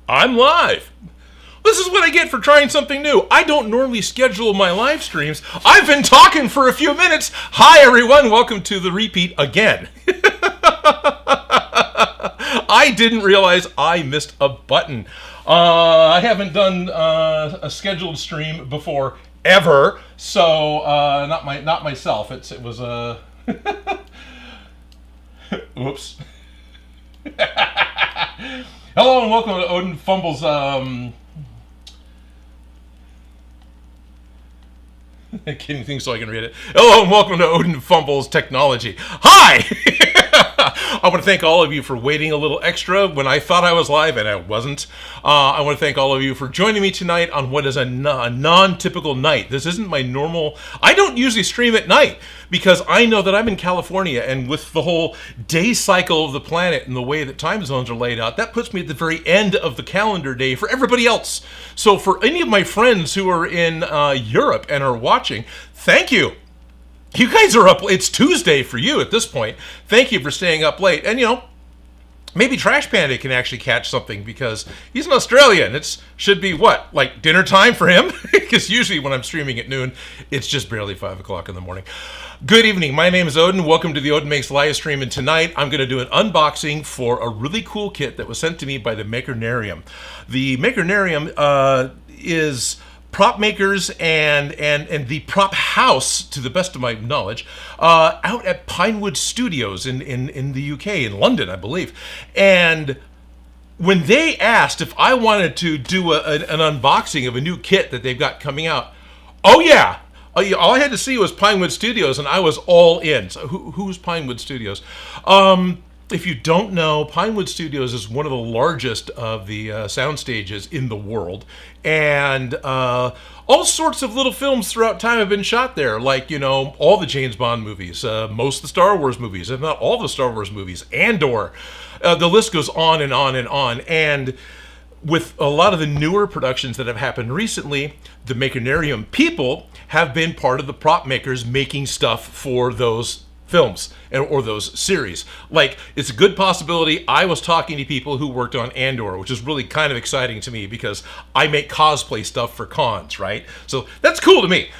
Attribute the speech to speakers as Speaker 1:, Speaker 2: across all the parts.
Speaker 1: I'm live. This is what I get for trying something new. I don't normally schedule my live streams. I've been talking for a few minutes. Hi, everyone. Welcome to the repeat again. I didn't realize I missed a button. I haven't done a scheduled stream before ever, so not myself. It was a oops. Hello and welcome to Odin Fumbles. Kidding things so I can read it. Hello and welcome to Odin Fumbles Technology. Hi! I want to thank all of you for waiting a little extra when I thought I was live and I wasn't. I want to thank all of you for joining me tonight on what is a non-typical night. This isn't my normal... I don't usually stream at night because I know that I'm in California, and with the whole day cycle of the planet and the way that time zones are laid out, that puts me at the very end of the calendar day for everybody else. So for any of my friends who are in Europe and are watching, thank you. You guys are up. It's Tuesday for you at this point. Thank you for staying up late. And, you know, maybe Trash Panda can actually catch something because he's an Australian. It should be, what, like dinner time for him? Because usually when I'm streaming at noon, it's just barely 5 o'clock in the morning. Good evening. My name is Odin. Welcome to the Odin Makes live stream. And tonight I'm going to do an unboxing for a really cool kit that was sent to me by the Makinarium. The Makinarium is... prop makers and the prop house, to the best of my knowledge, out at Pinewood Studios in the UK, in London, I believe. And when they asked if I wanted to do an unboxing of a new kit that they've got coming out, oh yeah, all I had to see was Pinewood Studios, and I was all in. So who's Pinewood Studios? If you don't know, Pinewood Studios is one of the largest of the sound stages in the world, and all sorts of little films throughout time have been shot there, like, you know, all the James Bond movies, most of the Star Wars movies, if not all the Star Wars movies, Andor. The list goes on and on and on, and with a lot of the newer productions that have happened recently, the Makinarium people have been part of the prop makers making stuff for those films or those series. Like, it's a good possibility I was talking to people who worked on Andor, which is really kind of exciting to me because I make cosplay stuff for cons, right? So that's cool to me.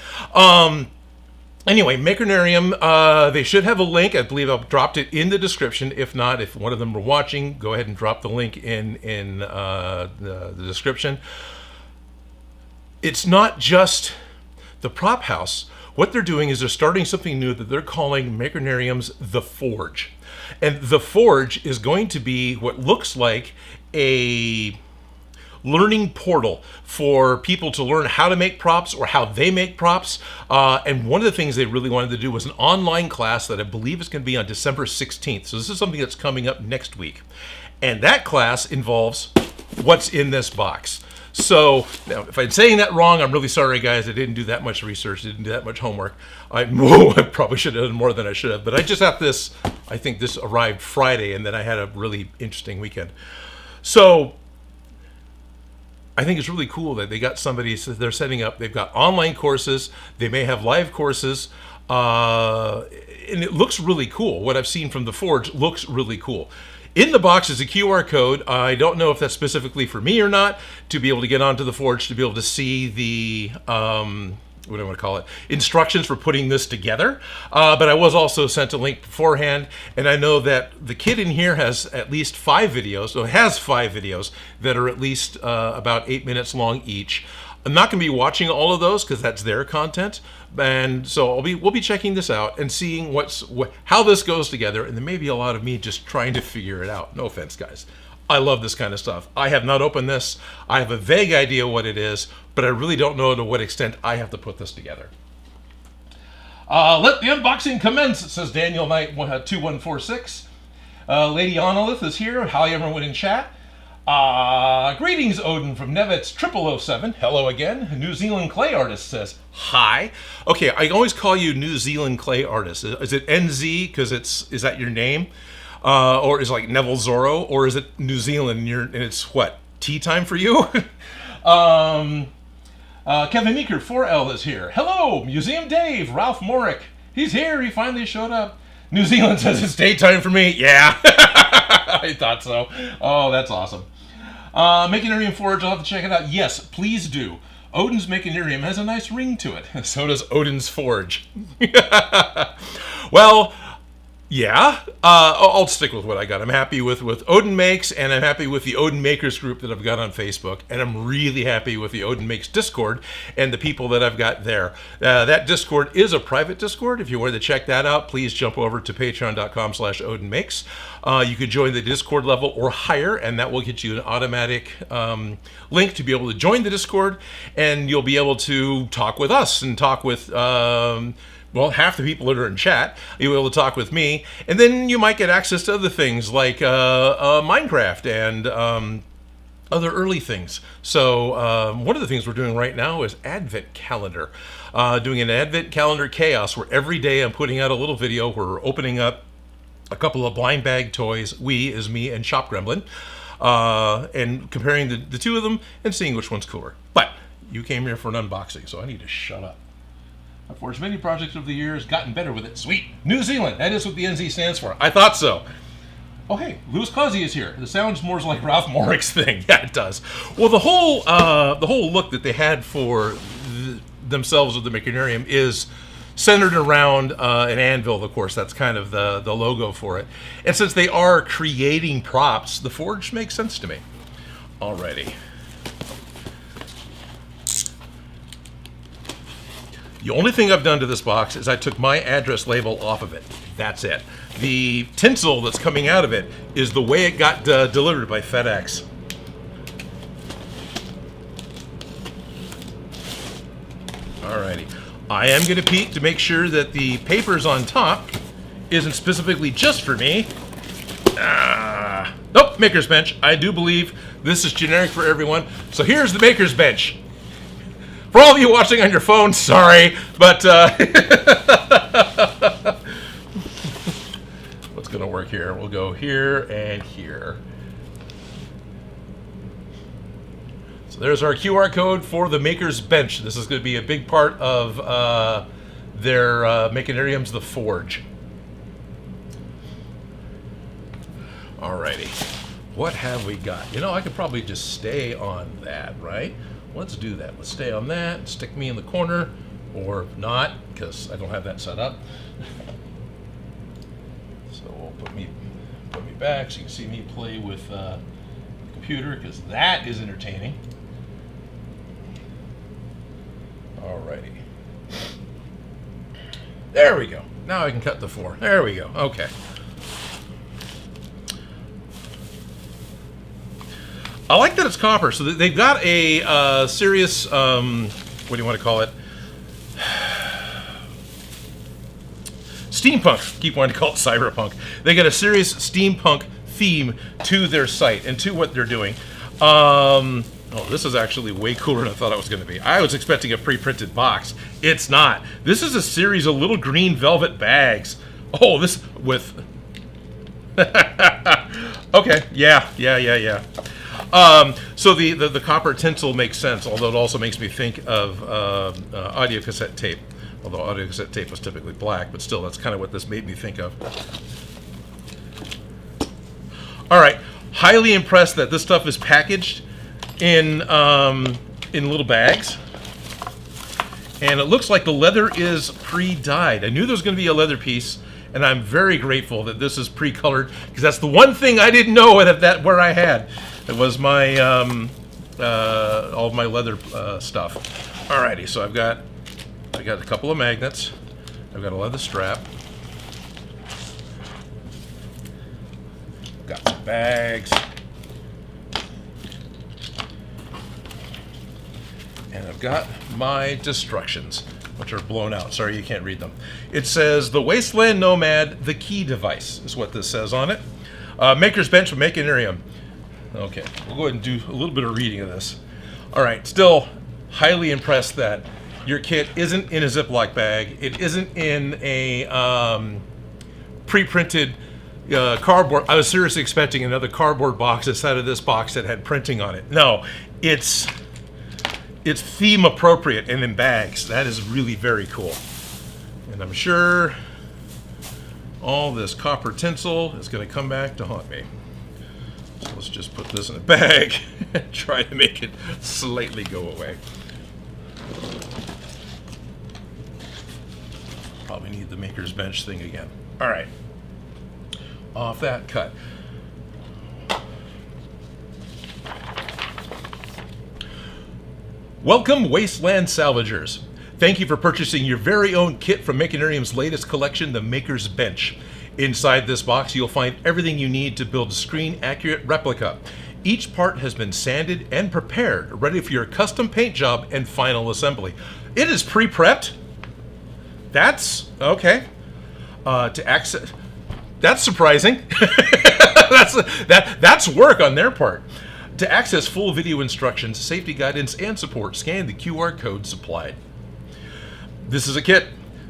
Speaker 1: Anyway, Makinarium, they should have a link. I believe I've dropped it in the description. If not, if one of them were watching, go ahead and drop the link in the description. It's not just the prop house. What they're doing is they're starting something new that they're calling Makinarium's The Forge. And The Forge is going to be what looks like a learning portal for people to learn how to make props or how they make props. And one of the things they really wanted to do was an online class that I believe is going to be on December 16th. So this is something that's coming up next week. And that class involves what's in this box. So, now, if I'm saying that wrong, I'm really sorry, guys. I didn't do that much research, didn't do that much homework. I probably should have done more than I should have. But I just have this, I think this arrived Friday, and then I had a really interesting weekend. So, I think it's really cool that they got somebody, so they're setting up, they've got online courses, they may have live courses, and it looks really cool. What I've seen from The Forge looks really cool. In the box is a QR code. I don't know if that's specifically for me or not, to be able to get onto the Forge, to be able to see the, what do I want to call it, instructions for putting this together. But I was also sent a link beforehand, and I know that the kit in here has at least 5 videos, so it has 5 videos that are at least about 8 minutes long each. I'm not going to be watching all of those because that's their content, and so we'll be checking this out and seeing how this goes together, and there may be a lot of me just trying to figure it out. No offense, guys. I love this kind of stuff. I have not opened this. I have a vague idea what it is, but I really don't know to what extent I have to put this together. Let the unboxing commence, says Daniel Knight 2146. Lady Onolith is here. Hi, everyone in chat. Greetings, Odin from Nevitz 0007. Hello again. New Zealand Clay Artist says hi. Okay, I always call you New Zealand Clay Artist. Is it NZ because is that your name? Or is it like Neville Zorro? Or is it New Zealand and it's what? Tea time for you? Kevin Meeker 4L is here. Hello, Museum Dave, Ralph Morick. He's here, he finally showed up. New Zealand says it's daytime for me. Yeah, I thought so. Oh, that's awesome. Makinarium Forge, I'll have to check it out. Yes, please do. Odin's Makinarium has a nice ring to it. So does Odin's Forge. Well, yeah, I'll stick with what I got. I'm happy with Odin Makes, and I'm happy with the Odin Makers group that I've got on Facebook, and I'm really happy with the Odin Makes Discord and the people that I've got there. That Discord is a private Discord. If you wanted to check that out, please jump over to patreon.com/Odin Makes. You can join the Discord level or higher, and that will get you an automatic link to be able to join the Discord, and you'll be able to talk with us and talk with well, half the people that are in chat. You'll be able to talk with me, and then you might get access to other things like Minecraft and other early things. So one of the things we're doing right now is Advent Calendar. Doing an Advent Calendar Chaos, where every day I'm putting out a little video where we're opening up a couple of blind bag toys, we is me and Shop Gremlin, and comparing the two of them and seeing which one's cooler. But you came here for an unboxing, so I need to shut up. I've forged many projects over the years, gotten better with it. Sweet. New Zealand. That is what the NZ stands for. I thought so. Oh, hey, Louis Causey is here. It sounds more like Ralph Morrick's thing. Yeah, it does. Well, the whole look that they had for themselves with the Makinarium is centered around an anvil, of course. That's kind of the logo for it. And since they are creating props, the Forge makes sense to me. Alrighty. The only thing I've done to this box is I took my address label off of it. That's it. The tinsel that's coming out of it is the way it got delivered by FedEx. Alrighty. I am going to peek to make sure that the papers on top isn't specifically just for me. Nope, Maker's Bench. I do believe this is generic for everyone. So here's the Maker's Bench. For all of you watching on your phone, sorry, but what's going to work here? We'll go here and here. So there's our QR code for the Maker's Bench. This is going to be a big part of their Makinarium's The Forge. Alrighty, what have we got? You know, I could probably just stay on that, right? Let's do that. Let's stay on that. Stick me in the corner, or not, because I don't have that set up. So we'll put me back so you can see me play with the computer, because that is entertaining. Alrighty. There we go. Now I can cut the 4. There we go. Okay. I like that it's copper, so they've got a serious, what do you want to call it? Steampunk. Keep wanting to call it cyberpunk. They got a serious steampunk theme to their site and to what they're doing. Oh, this is actually way cooler than I thought it was going to be. I was expecting a pre-printed box. It's not. This is a series of little green velvet bags. Oh, this with... Okay, yeah. So the copper tinsel makes sense, although it also makes me think of audio cassette tape. Although audio cassette tape was typically black, but still, that's kind of what this made me think of. All right, highly impressed that this stuff is packaged in little bags, and it looks like the leather is pre-dyed. I knew there was going to be a leather piece, and I'm very grateful that this is pre-colored, because that's the one thing I didn't know where I had. It was my all of my leather stuff. Alrighty, so I got a couple of magnets. I've got a leather strap. Got some bags. And I've got my destructions, which are blown out. Sorry, you can't read them. It says, the Wasteland Nomad, the key device, is what this says on it. Maker's Bench with Makinarium. Okay, we'll go ahead and do a little bit of reading of this. All right, still highly impressed that your kit isn't in a Ziploc bag. It isn't in a pre-printed cardboard. I was seriously expecting another cardboard box inside of this box that had printing on it. No, it's theme appropriate and in bags. That is really very cool. And I'm sure all this copper tinsel is going to come back to haunt me. So let's just put this in a bag and try to make it slightly go away. Probably need the maker's bench thing again. All right. Off that cut. Welcome, Wasteland Salvagers. Thank you for purchasing your very own kit from Makinarium's latest collection, the Maker's Bench. Inside this box, you'll find everything you need to build a screen-accurate replica. Each part has been sanded and prepared, ready for your custom paint job and final assembly. It is pre-prepped. That's okay. To access, that's surprising. That's work on their part. To access full video instructions, safety guidance, and support, scan the QR code supplied. This is a kit.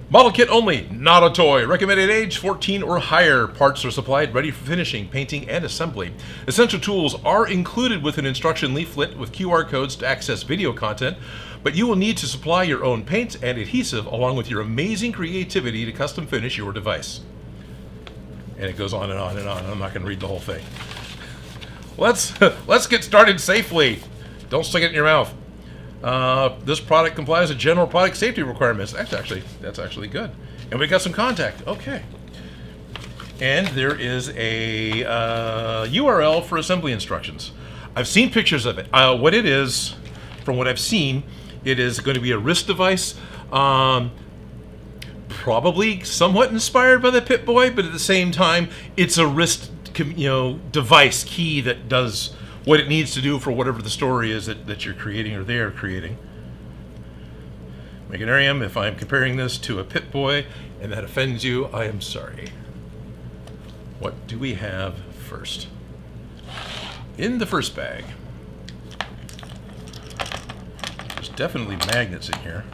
Speaker 1: Model kit only, not a toy. Recommended age 14 or higher. Parts are supplied, ready for finishing, painting, and assembly. Essential tools are included with an instruction leaflet with QR codes to access video content, but you will need to supply your own paint and adhesive along with your amazing creativity to custom finish your device. And it goes on and on and on. I'm not going to read the whole thing. Let's get started safely. Don't stick it in your mouth. This product complies with general product safety requirements. That's actually good. And we got some contact. Okay. And there is a URL for assembly instructions. I've seen pictures of it. What it is, from what I've seen, it is going to be a wrist device. Probably somewhat inspired by the Pip-Boy, but at the same time, it's a wrist, device key that does what it needs to do for whatever the story is that you're creating or they are creating. Makinarium, if I'm comparing this to a Pip-Boy and that offends you, I am sorry. What do we have first? In the first bag, there's definitely magnets in here.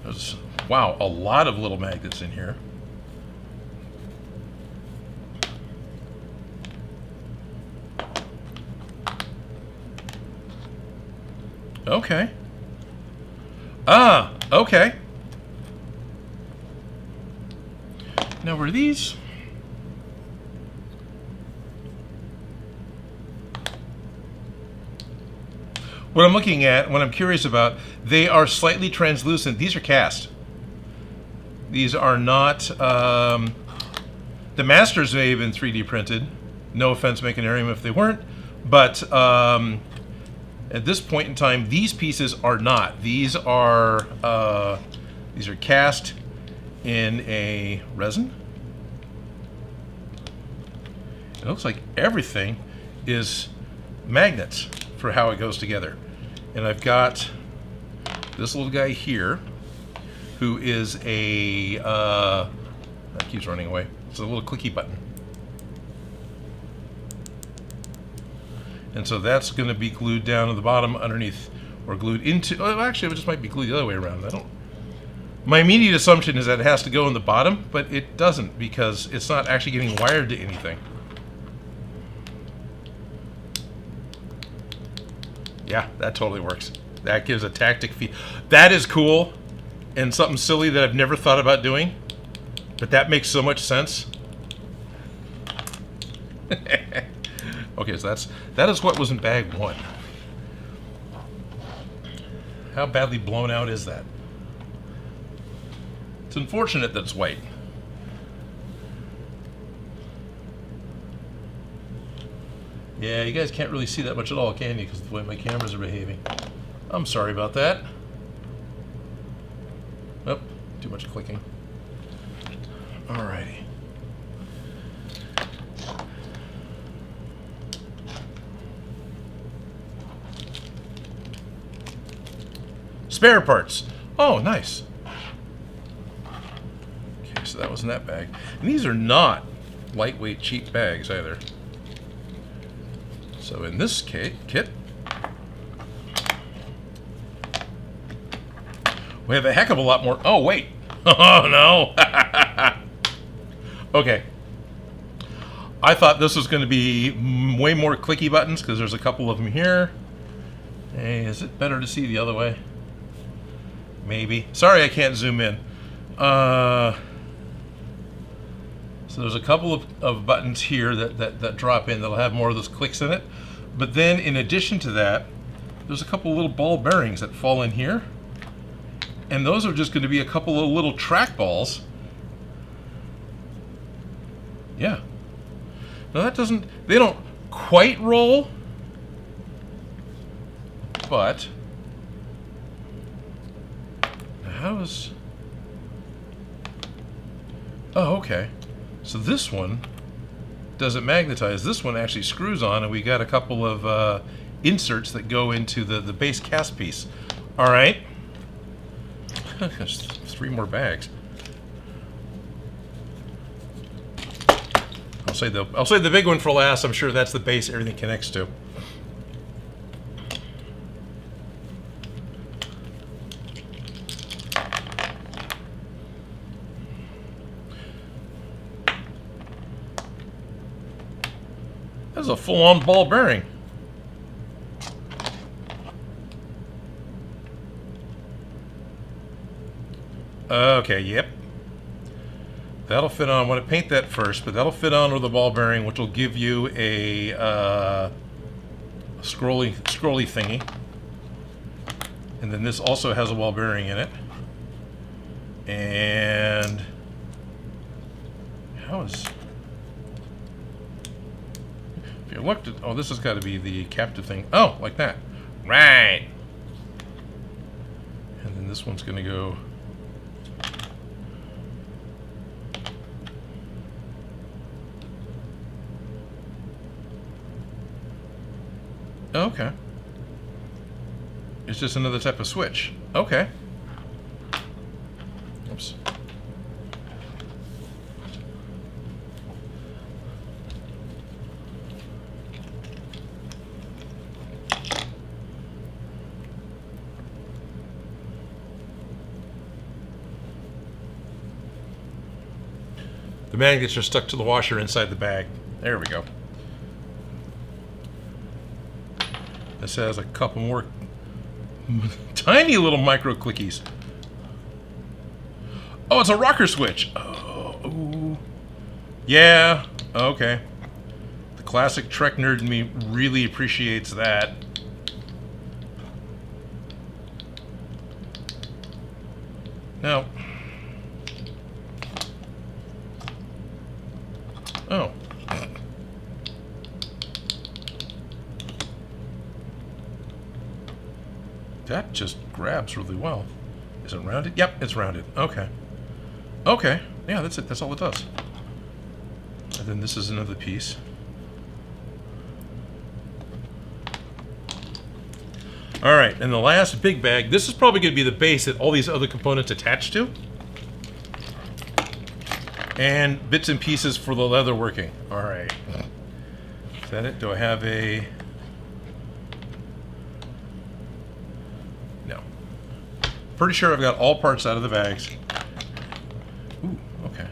Speaker 1: There's, wow, a lot of little magnets in here. Okay. Okay. Now, were these? What I'm looking at, what I'm curious about, they are slightly translucent. These are cast. These are not, the masters may have been 3D printed. No offense, Makinarium, if they weren't. But, at this point in time, these pieces are not. These are cast in a resin. It looks like everything is magnets for how it goes together. And I've got this little guy here, who is a that keeps running away. It's a little clicky button. And so that's going to be glued down to the bottom underneath, or glued into, oh, actually it just might be glued the other way around. My immediate assumption is that it has to go in the bottom, but it doesn't, because it's not actually getting wired to anything. Yeah, that totally works. That gives a tactic feel. That is cool, and something silly that I've never thought about doing, but that makes so much sense. Okay, so that is what was in bag one. How badly blown out is that? It's unfortunate that it's white. Yeah, you guys can't really see that much at all, can you? Because of the way my cameras are behaving. I'm sorry about that. Oh, too much clicking. Alrighty. Spare parts. Oh, nice. Okay, so that was in that bag. And these are not lightweight, cheap bags either. So in this kit, we have a heck of a lot more. Oh, wait. Oh, no. Okay. I thought this was going to be way more clicky buttons because there's a couple of them here. Hey, is it better to see the other way? Maybe. Sorry, I can't zoom in. So So there's a couple of buttons here that drop in that'll have more of those clicks in it. But then in addition to that, there's a couple little ball bearings that fall in here. And those are just going to be a couple of little track balls. Yeah. Now they don't quite roll, but oh, okay. So this one doesn't magnetize. This one actually screws on, and we got a couple of inserts that go into the base cast piece. All right. There's 3 more bags. I'll say the big one for last. I'm sure that's the base everything connects to. That's a full-on ball bearing. Okay, yep. That'll fit on. I want to paint that first, but that'll fit on with the ball bearing, which will give you a scrolly thingy. And then this also has a ball bearing in it. And if you looked at, oh, this has got to be the captive thing. Oh, like that. Right. And then this one's going to go. Okay. It's just another type of switch. Okay. Oops. The magnets are stuck to the washer inside the bag. There we go. This has a couple more tiny little micro clickies. Oh, it's a rocker switch. Oh, ooh. Yeah, okay. The classic Trek nerd in me really appreciates that. Now, oh. That just grabs really well. Is it rounded? Yep, it's rounded. Okay. Okay. Yeah, that's it. That's all it does. And then this is another piece. All right, and the last big bag. This is probably going to be the base that all these other components attach to. And bits and pieces for the leather working. All right. Is that it? Do I have a... Pretty sure I've got all parts out of the bags. Ooh, okay.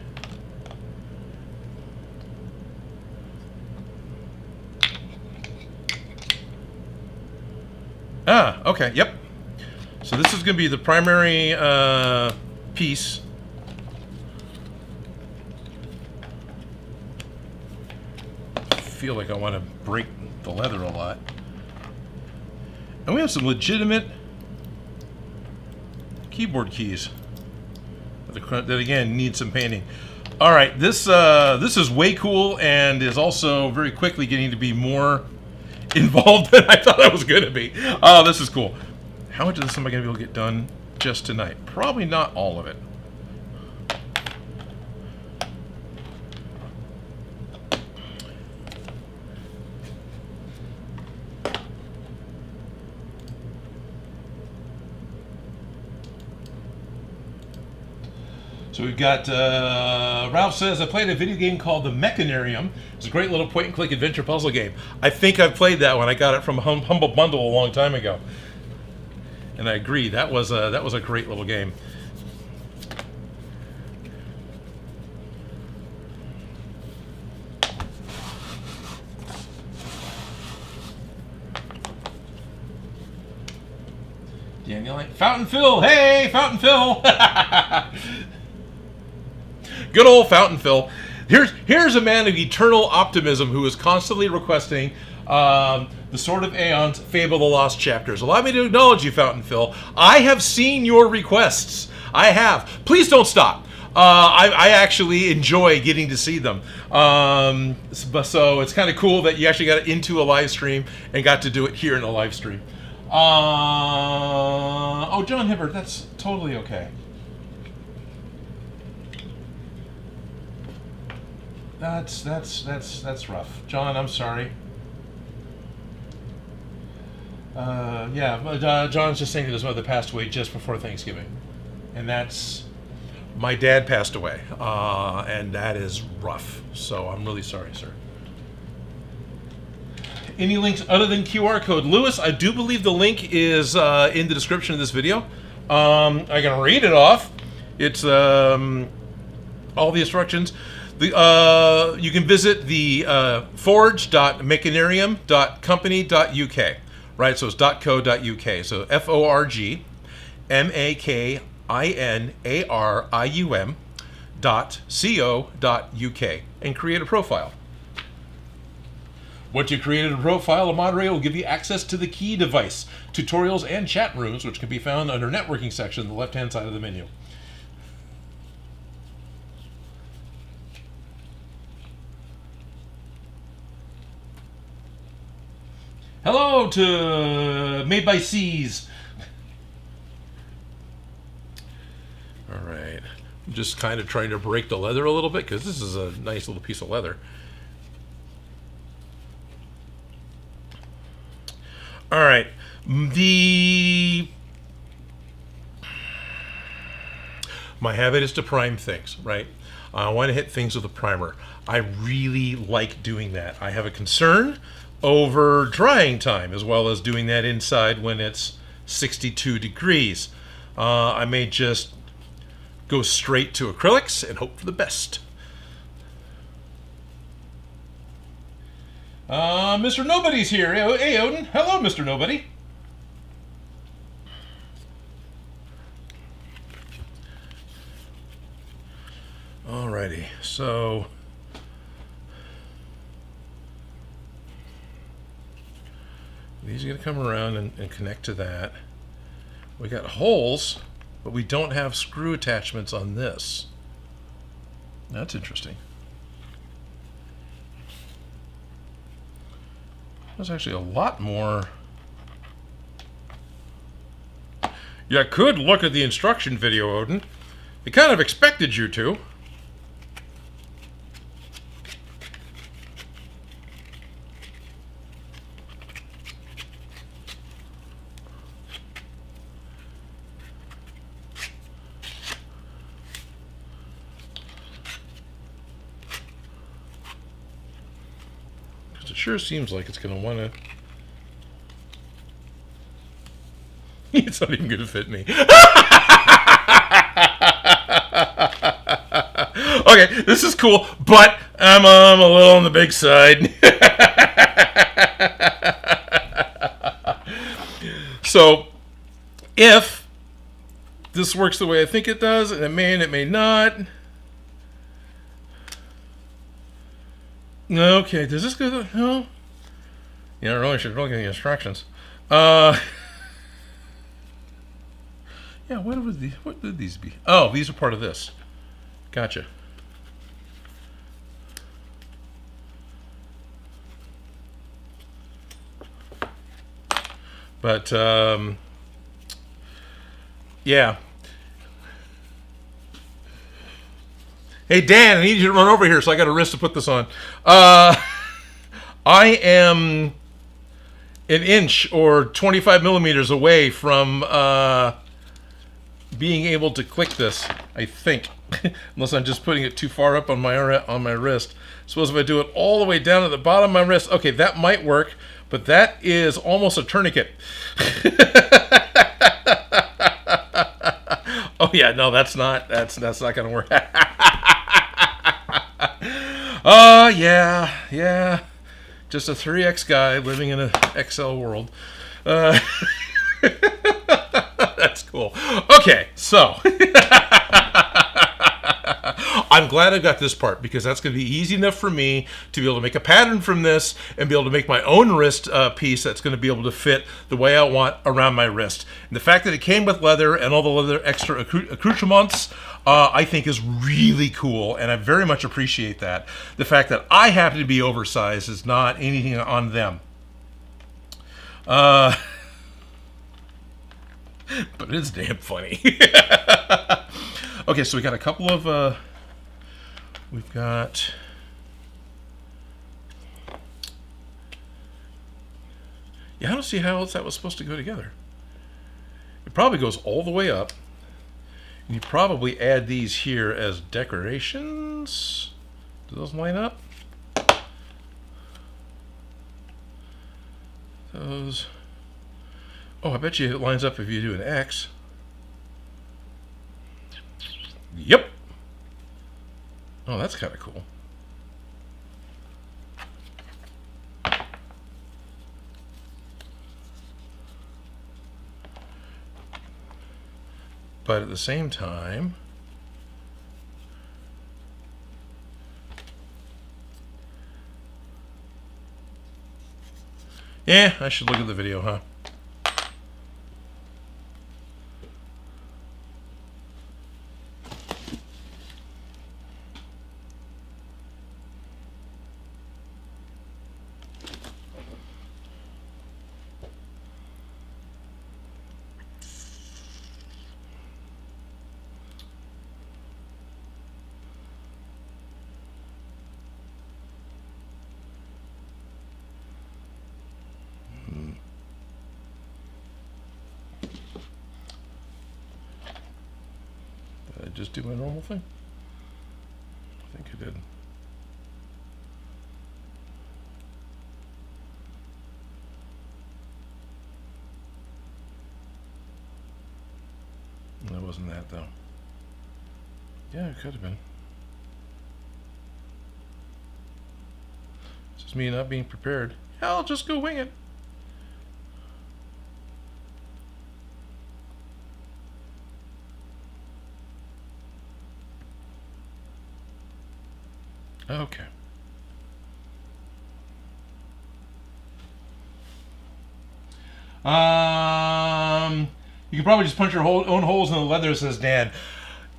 Speaker 1: Ah, okay, yep. So this is going to be the primary piece. I feel like I want to break the leather a lot. And we have some legitimate keyboard keys that again need some painting. All right, this is way cool and is also very quickly getting to be more involved than I thought I was going to be. Oh, this is cool. How much of this am I going to be able to get done just tonight? Probably not all of it. So we've got, Ralph says, I played a video game called the Makinarium. It's a great little point-and-click adventure puzzle game. I think I've played that one. I got it from Humble Bundle a long time ago. And I agree, that was a great little game. Daniel, Fountain Phil, hey, Fountain Phil! Good old Fountain Phil. Here's a man of eternal optimism who is constantly requesting the Sword of Aeon's Fable: The Lost Chapters. Allow me to acknowledge you, Fountain Phil. I have seen your requests. I have. Please don't stop. I actually enjoy getting to see them. So it's kind of cool that you actually got into a live stream and got to do it here in a live stream. Oh, John Hibbert, that's totally okay. That's rough. John, I'm sorry. Yeah, but John's just saying that his mother passed away just before Thanksgiving. And that's... My dad passed away, and that is rough. So I'm really sorry, sir. Any links other than QR code? Lewis, I do believe the link is in the description of this video. I can read it off. It's all the instructions. You can visit the forge.makinarium.company.uk. Right, so it's .co.uk. So FORGMAKINARIUM.co.uk and create a profile. Once you created a profile, a moderator will give you access to the key device, tutorials, and chat rooms, which can be found under networking section on the left-hand side of the menu. Hello to Made by Seas. All right. I'm just kind of trying to break the leather a little bit because this is a nice little piece of leather. All right. My habit is to prime things, right? I want to hit things with a primer. I really like doing that. I have a concern over drying time, as well as doing that inside when it's 62 degrees. I may just go straight to acrylics and hope for the best. Mr. Nobody's here. Hey, Odin. Hello, Mr. Nobody. Alrighty, so these are going to come around and connect to that. We got holes, but we don't have screw attachments on this. That's interesting. There's actually a lot more. You could look at the instruction video, Odin. I kind of expected you to. Sure seems like it's going to want to... It's not even going to fit me. Okay, this is cool, but I'm a little on the big side. So, if this works the way I think it does, and it may and it may not... Okay, does this go? No. Yeah, I really should look at the instructions. Yeah, what would these be? Oh, these are part of this. Gotcha. But yeah. Hey, Dan, I need you to run over here, so I got a wrist to put this on. I am an inch or 25 millimeters away from being able to click this, I think. Unless I'm just putting it too far up on my wrist. Suppose if I do it all the way down at the bottom of my wrist, okay, that might work, but that is almost a tourniquet. Oh yeah, no, that's not gonna work. Oh, yeah. Just a 3X guy living in an XL world. That's cool. Okay, so. I'm glad I got this part because that's going to be easy enough for me to be able to make a pattern from this and be able to make my own wrist piece that's going to be able to fit the way I want around my wrist. And the fact that it came with leather and all the leather extra accoutrements, I think is really cool, and I very much appreciate that. The fact that I happen to be oversized is not anything on them. But it's damn funny. Okay, so we got a couple of, we've got, yeah, I don't see how else that was supposed to go together. It probably goes all the way up. And you probably add these here as decorations. Do those line up? Those. Oh, I bet you it lines up if you do an X. Yep. Oh, that's kind of cool. But at the same time, yeah, I should look at the video, huh? Did I just do my normal thing? I think I did. That wasn't that though. Yeah, it could have been. It's just me not being prepared. I'll just go wing it. Okay. You can probably just punch your own holes in the leather, says Dan.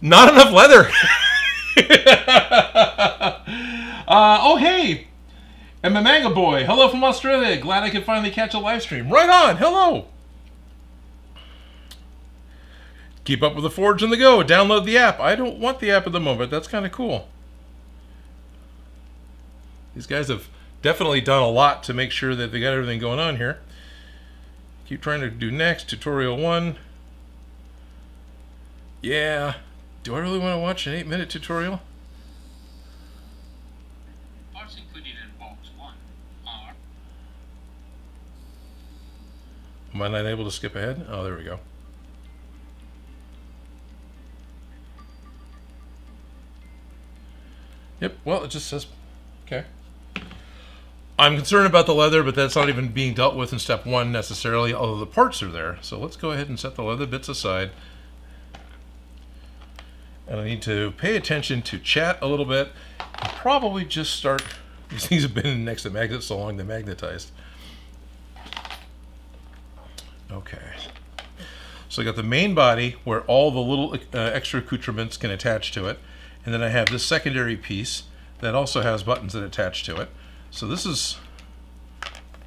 Speaker 1: Not enough leather. Oh, hey. And my manga boy. Hello from Australia. Glad I could finally catch a live stream. Right on. Hello. Keep up with the Forge on the go. Download the app. I don't want the app at the moment. That's kind of cool. These guys have definitely done a lot to make sure that they got everything going on here. Keep trying to do next. Tutorial 1. Yeah. Do I really want to watch an 8-minute tutorial?
Speaker 2: Parts included in box 1 are...
Speaker 1: Am I not able to skip ahead? Oh, there we go. Yep, well, it just says... Okay. I'm concerned about the leather, but that's not even being dealt with in step 1 necessarily, although the parts are there. So let's go ahead and set the leather bits aside. And I need to pay attention to chat a little bit. And probably just start... These things have been next to magnets so long they're magnetized. Okay. So I got the main body where all the little extra accoutrements can attach to it. And then I have this secondary piece that also has buttons that attach to it. So this is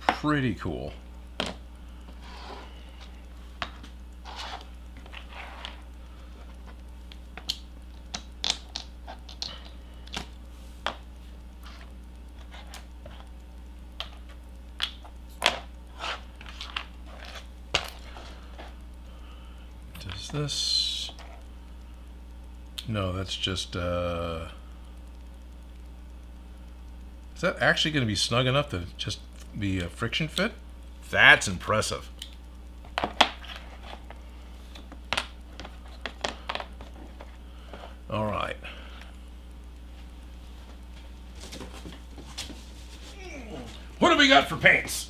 Speaker 1: pretty cool. Does this... No, that's just... Is that actually going to be snug enough to just be a friction fit? That's impressive. All right. What do we got for paints?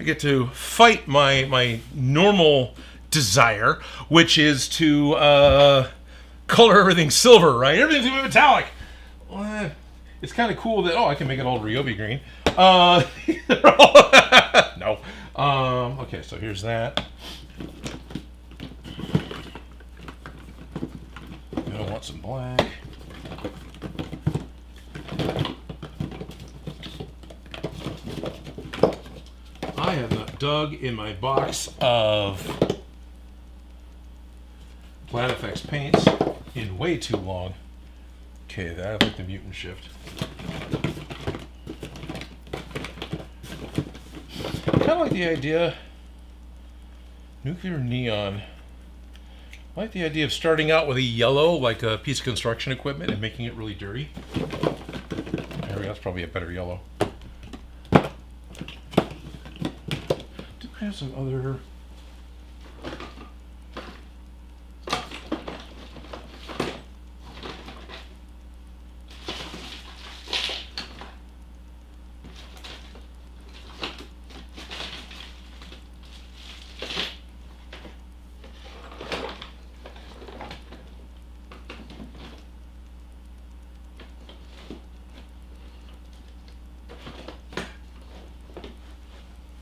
Speaker 1: I get to fight my normal desire, which is to color everything silver, right? Everything's gonna be metallic. Well, it's kind of cool that, I can make it all Ryobi green. No. Okay, so here's that. I want some black. I have not dug in my box of Planifex paints in way too long. Okay, I like the mutant shift. Kind of like the idea, nuclear neon. I like the idea of starting out with a yellow, like a piece of construction equipment, and making it really dirty. There we go, that's probably a better yellow. Do I have some other...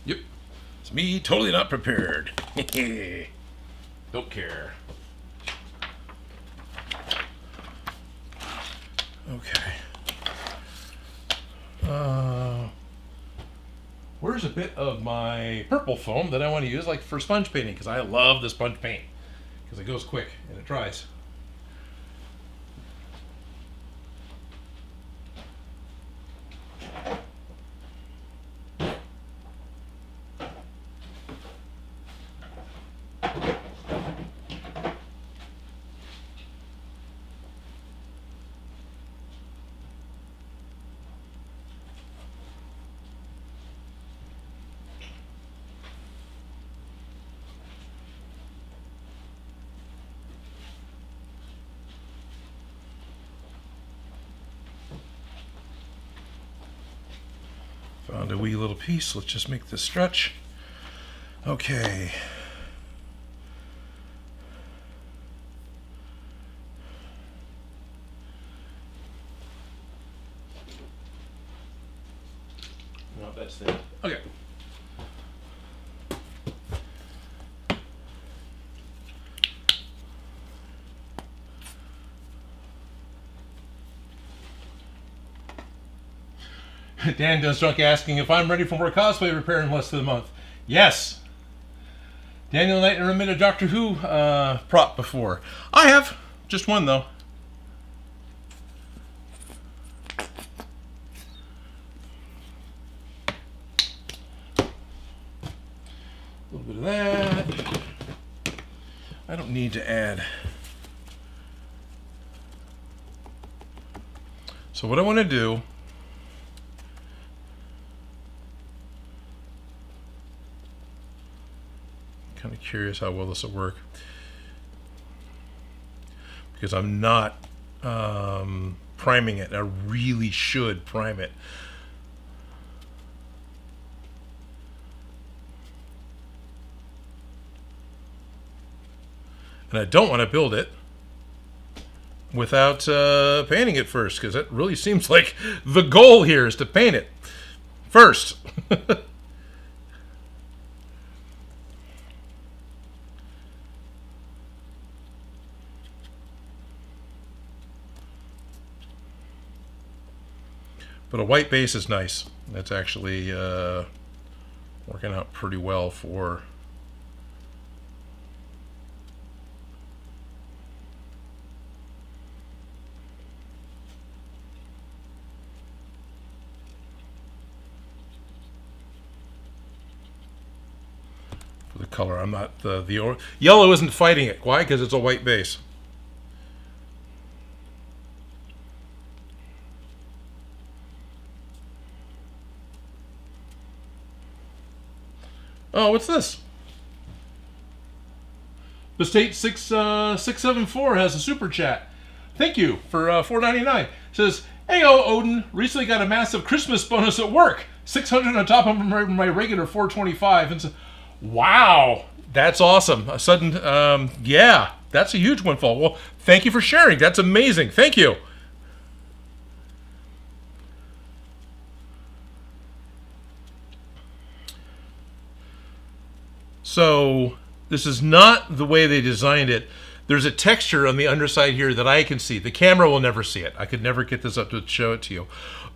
Speaker 1: Yep. It's me, totally not prepared. Don't care. Okay. Where's a bit of my purple foam that I want to use, like for sponge painting, because I love the sponge paint, because it goes quick and it dries. Found a wee little piece. Let's just make this stretch. Okay. Not that's thin. Okay. Dan Does Drunk asking if I'm ready for more cosplay repair in less than a month. Yes. Daniel Knight never made a Doctor Who prop before. I have. Just one, though. A little bit of that. I don't need to add. So what I want to do, kind of curious how well this will work, because I'm not priming it. I really should prime it. And I don't want to build it without painting it first, because it really seems like the goal here is to paint it first. But a white base is nice. That's actually working out pretty well for the color. I'm not the yellow isn't fighting it. Why? Because it's a white base. Oh, what's this? The State 674 has a super chat. Thank you for $4.99. Says, "Hey, Odin, recently got a massive Christmas bonus at work. 600 on top of my regular 425. And so, wow, that's awesome. A sudden, yeah, that's a huge windfall. Well, thank you for sharing. That's amazing. Thank you. So this is not the way they designed it. There's a texture on the underside here that I can see. The camera will never see it. I could never get this up to show it to you.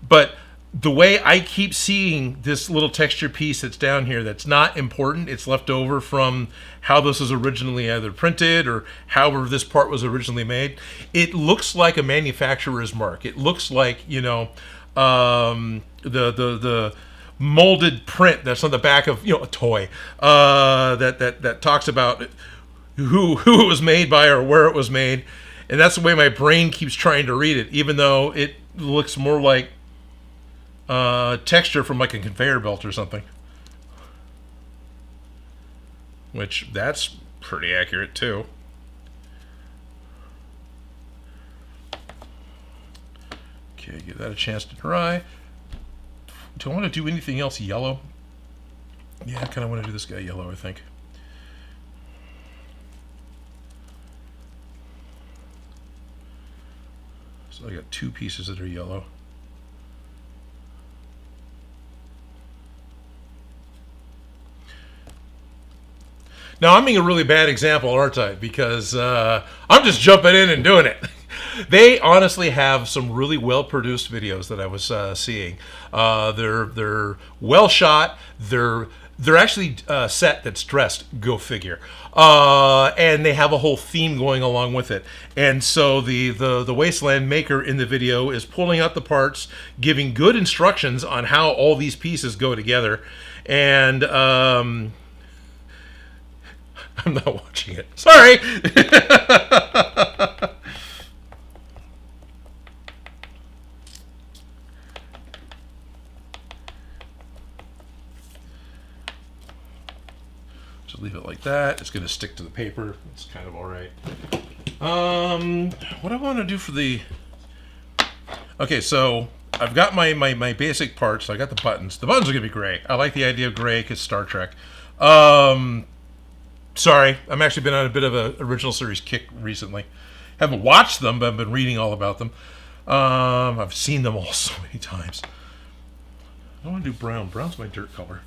Speaker 1: But the way I keep seeing this little texture piece that's down here that's not important, it's left over from how this was originally either printed or however this part was originally made. It looks like a manufacturer's mark. It looks like, you know, the molded print that's on the back of, you know, a toy that talks about who it was made by or where it was made. And that's the way my brain keeps trying to read it, even though it looks more like texture from like a conveyor belt or something. Which, that's pretty accurate too. Okay, give that a chance to dry. Do I want to do anything else yellow? Yeah, I kind of want to do this guy yellow, I think. So I got two pieces that are yellow. Now, I'm being a really bad example, aren't I? Because I'm just jumping in and doing it. They honestly have some really well-produced videos that I was seeing. They're well shot. They're actually set that's dressed. Go figure. And they have a whole theme going along with it. And so the wasteland maker in the video is pulling out the parts, giving good instructions on how all these pieces go together. And I'm not watching it. Sorry. Just leave it like that. It's going to stick to the paper. It's kind of all right. What do I want to do for the... Okay, so I've got my basic parts. I got the buttons. The buttons are going to be gray. I like the idea of gray because Star Trek. Sorry, I've actually been on a bit of an original series kick recently. Haven't watched them, but I've been reading all about them. I've seen them all so many times. I want to do brown. Brown's my dirt color.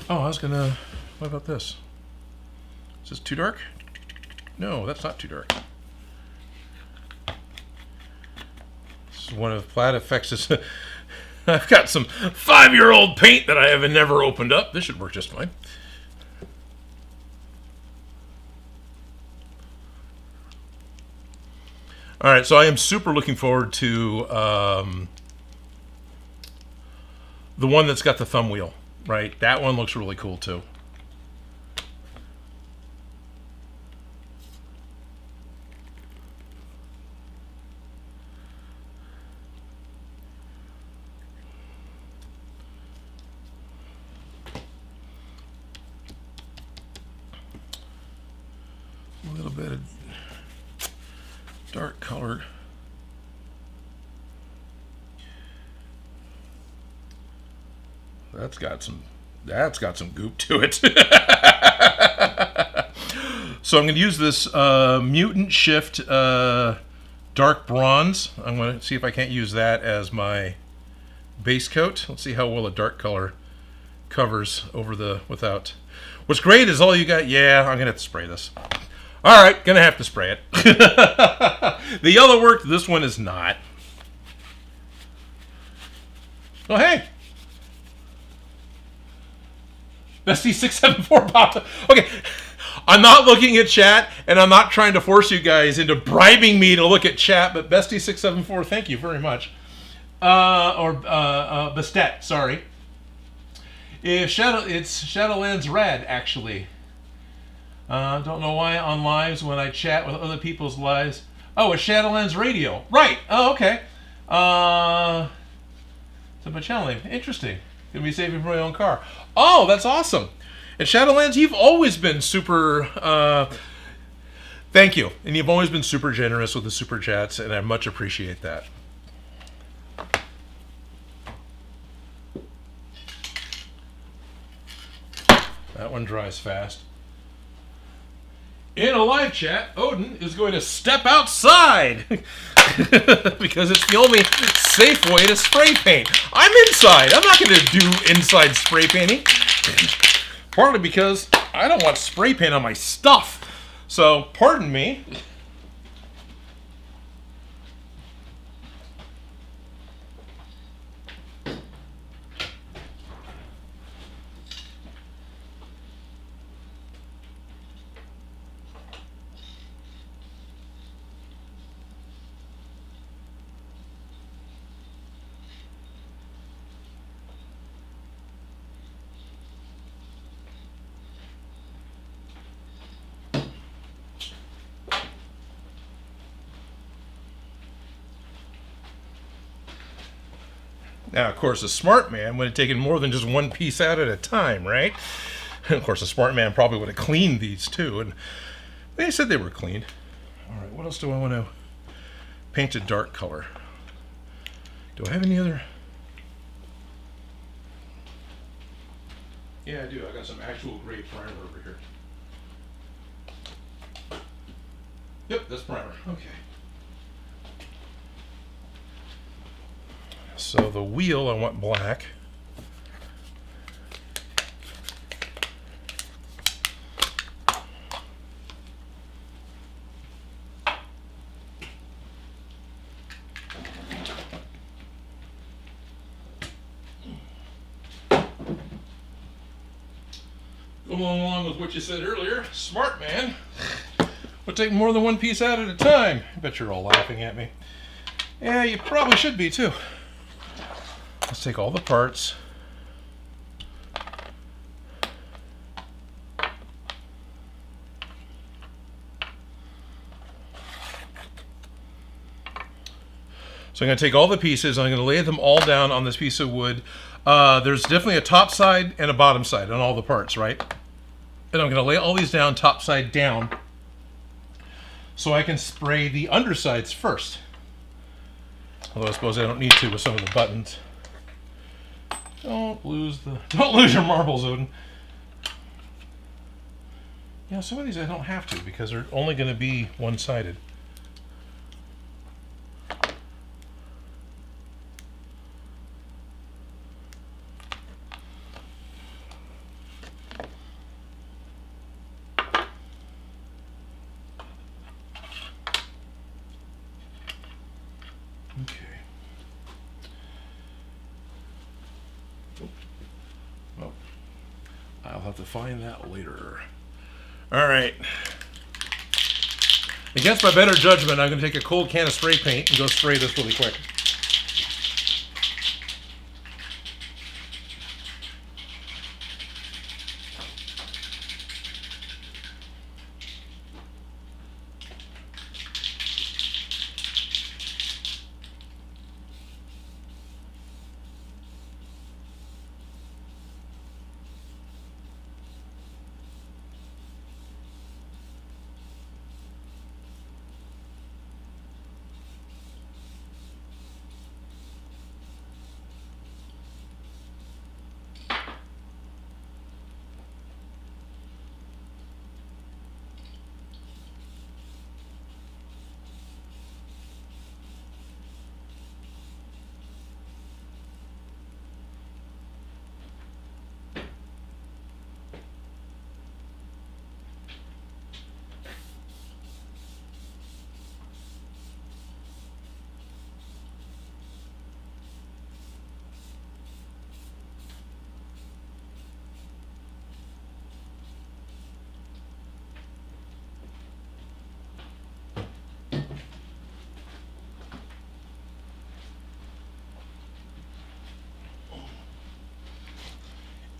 Speaker 1: Oh, I was gonna... What about this? Is this too dark? No, that's not too dark. This is one of Plaid Effects'... I've got some 5-year-old paint that I have never opened up. This should work just fine. All right, so I am super looking forward to the one that's got the thumb wheel, right? That one looks really cool too. A little bit of dark color. That's got some goop to it. So I'm going to use this Mutant Shift dark bronze. I'm going to see if I can't use that as my base coat. Let's see how well a dark color covers over the without. What's great is all you got. Yeah, I'm going to have to spray this. All right, gonna have to spray it. The yellow worked. This one is not. Oh, hey. Bestie674 popped up. Okay, I'm not looking at chat, and I'm not trying to force you guys into bribing me to look at chat, but Bestie674, thank you very much. Bestet, sorry. It's Shadowlands Red, actually. Don't know why on lives when I chat with other people's lives. Oh, it's Shadowlands Radio. Right. Oh, okay. So my channel name. Interesting. Gonna be saving for my own car. Oh, that's awesome. And Shadowlands, you've always been super... Thank you. And you've always been super generous with the super chats, and I much appreciate that. That one dries fast. In a live chat, Odin is going to step outside because it's the only safe way to spray paint. I'm inside. I'm not going to do inside spray painting. Partly because I don't want spray paint on my stuff. So, pardon me. Now, of course, a smart man would have taken more than just one piece out at a time, right? And of course, a smart man probably would have cleaned these too. And they said they were cleaned. All right, what else do I want to paint a dark color? Do I have any other? Yeah, I do. I got some actual gray primer over here. Yep, that's primer. Okay. So the wheel, I want black. Going along with what you said earlier, smart man would take more than one piece out at a time. I bet you're all laughing at me. Yeah, you probably should be too. Let's take all the parts. So I'm going to take all the pieces, I'm going to lay them all down on this piece of wood. There's definitely a top side and a bottom side on all the parts, right? And I'm going to lay all these down top side down so I can spray the undersides first. Although I suppose I don't need to with some of the buttons. Don't lose your marbles, Odin. Yeah, some of these I don't have to because they're only going to be one-sided. I'll have to find that later. All right. Against my better judgment, I'm going to take a cold can of spray paint and go spray this really quick.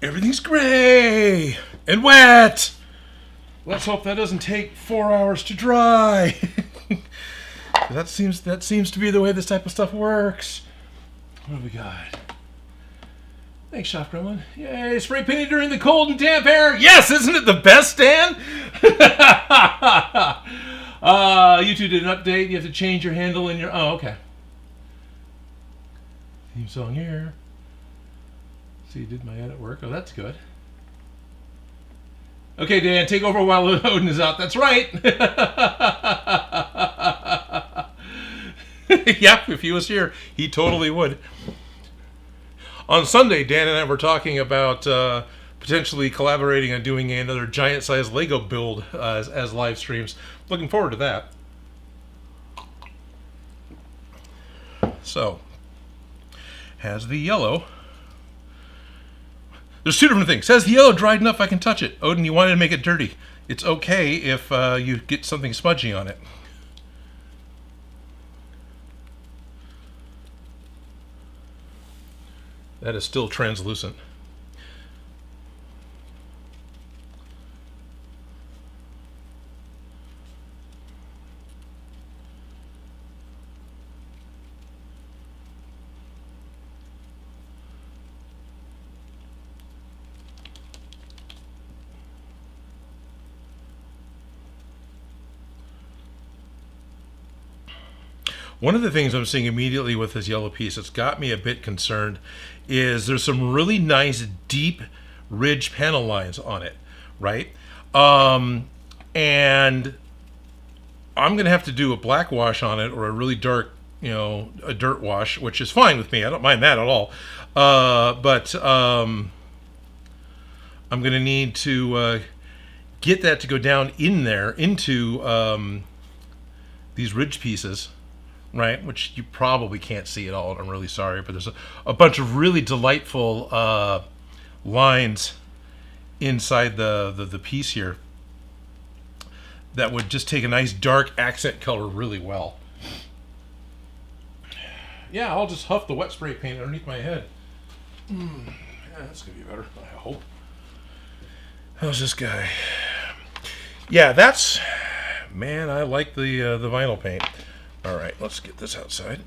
Speaker 1: Everything's gray and wet. Let's hope that doesn't take 4 hours to dry. that seems to be the way this type of stuff works. What do we got? Thanks, Shop Gremlin. Yay, spray painted during the cold and damp air. Yes, isn't it the best, Dan? YouTube did an update. You have to change your handle in your... Oh, okay. Theme song here. See, did my edit work? Oh, that's good. Okay, Dan, take over while Odin is out. That's right. Yeah, if he was here, he totally would. On Sunday, Dan and I were talking about potentially collaborating on doing another giant-sized Lego build as live streams. Looking forward to that. So, has the yellow... There's two different things. Says the yellow dried enough I can touch it. Odin, you wanted to make it dirty. It's okay if you get something smudgy on it. That is still translucent. One of the things I'm seeing immediately with this yellow piece that's got me a bit concerned is there's some really nice deep ridge panel lines on it, right? And I'm going to have to do a black wash on it or a really dark, a dirt wash, which is fine with me. I don't mind that at all. But I'm going to need to get that to go down in there into these ridge pieces. Right, which you probably can't see at all, and I'm really sorry, but there's a bunch of really delightful lines inside the piece here that would just take a nice dark accent color really well. Yeah, I'll just huff the wet spray paint underneath my head. Yeah, that's gonna be better, I hope. How's this guy? Yeah, that's... Man, I like the vinyl paint. All right, let's get this outside.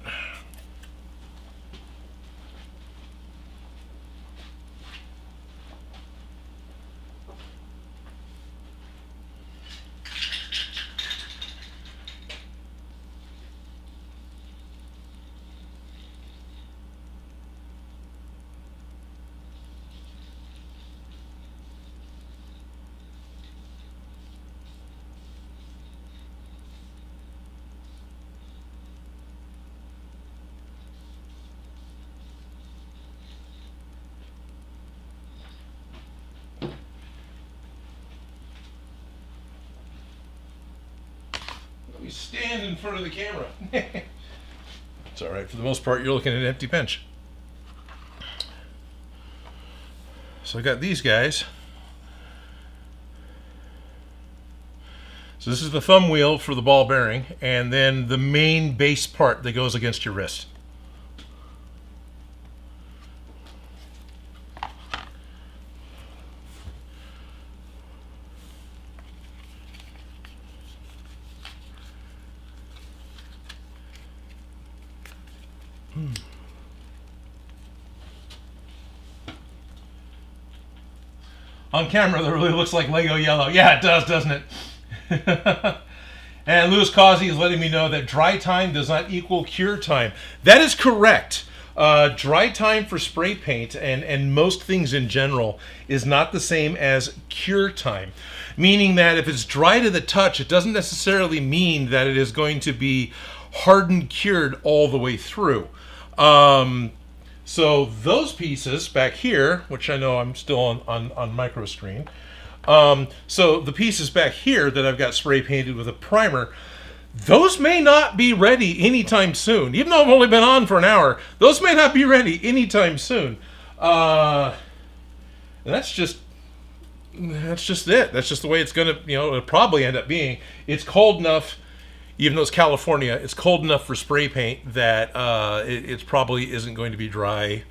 Speaker 1: We stand in front of the camera. It's all right. For the most part, you're looking at an empty bench. So I got these guys. So this is the thumb wheel for the ball bearing, and then the main base part that goes against your wrist. On camera, that really looks like Lego yellow. Yeah, it does, doesn't it? And Louis Causey is letting me know that dry time does not equal cure time. That is correct. Dry time for spray paint and most things in general is not the same as cure time. Meaning that if it's dry to the touch, it doesn't necessarily mean that it is going to be hardened, cured all the way through. So those pieces back here, which I know I'm still on micro screen. So the pieces back here that I've got spray painted with a primer, those may not be ready anytime soon. Even though I've only been on for an hour, those may not be ready anytime soon. And that's just it. That's just the way it's gonna, it'll probably end up being. It's cold enough. Even though it's California, it's cold enough for spray paint that it probably isn't going to be dry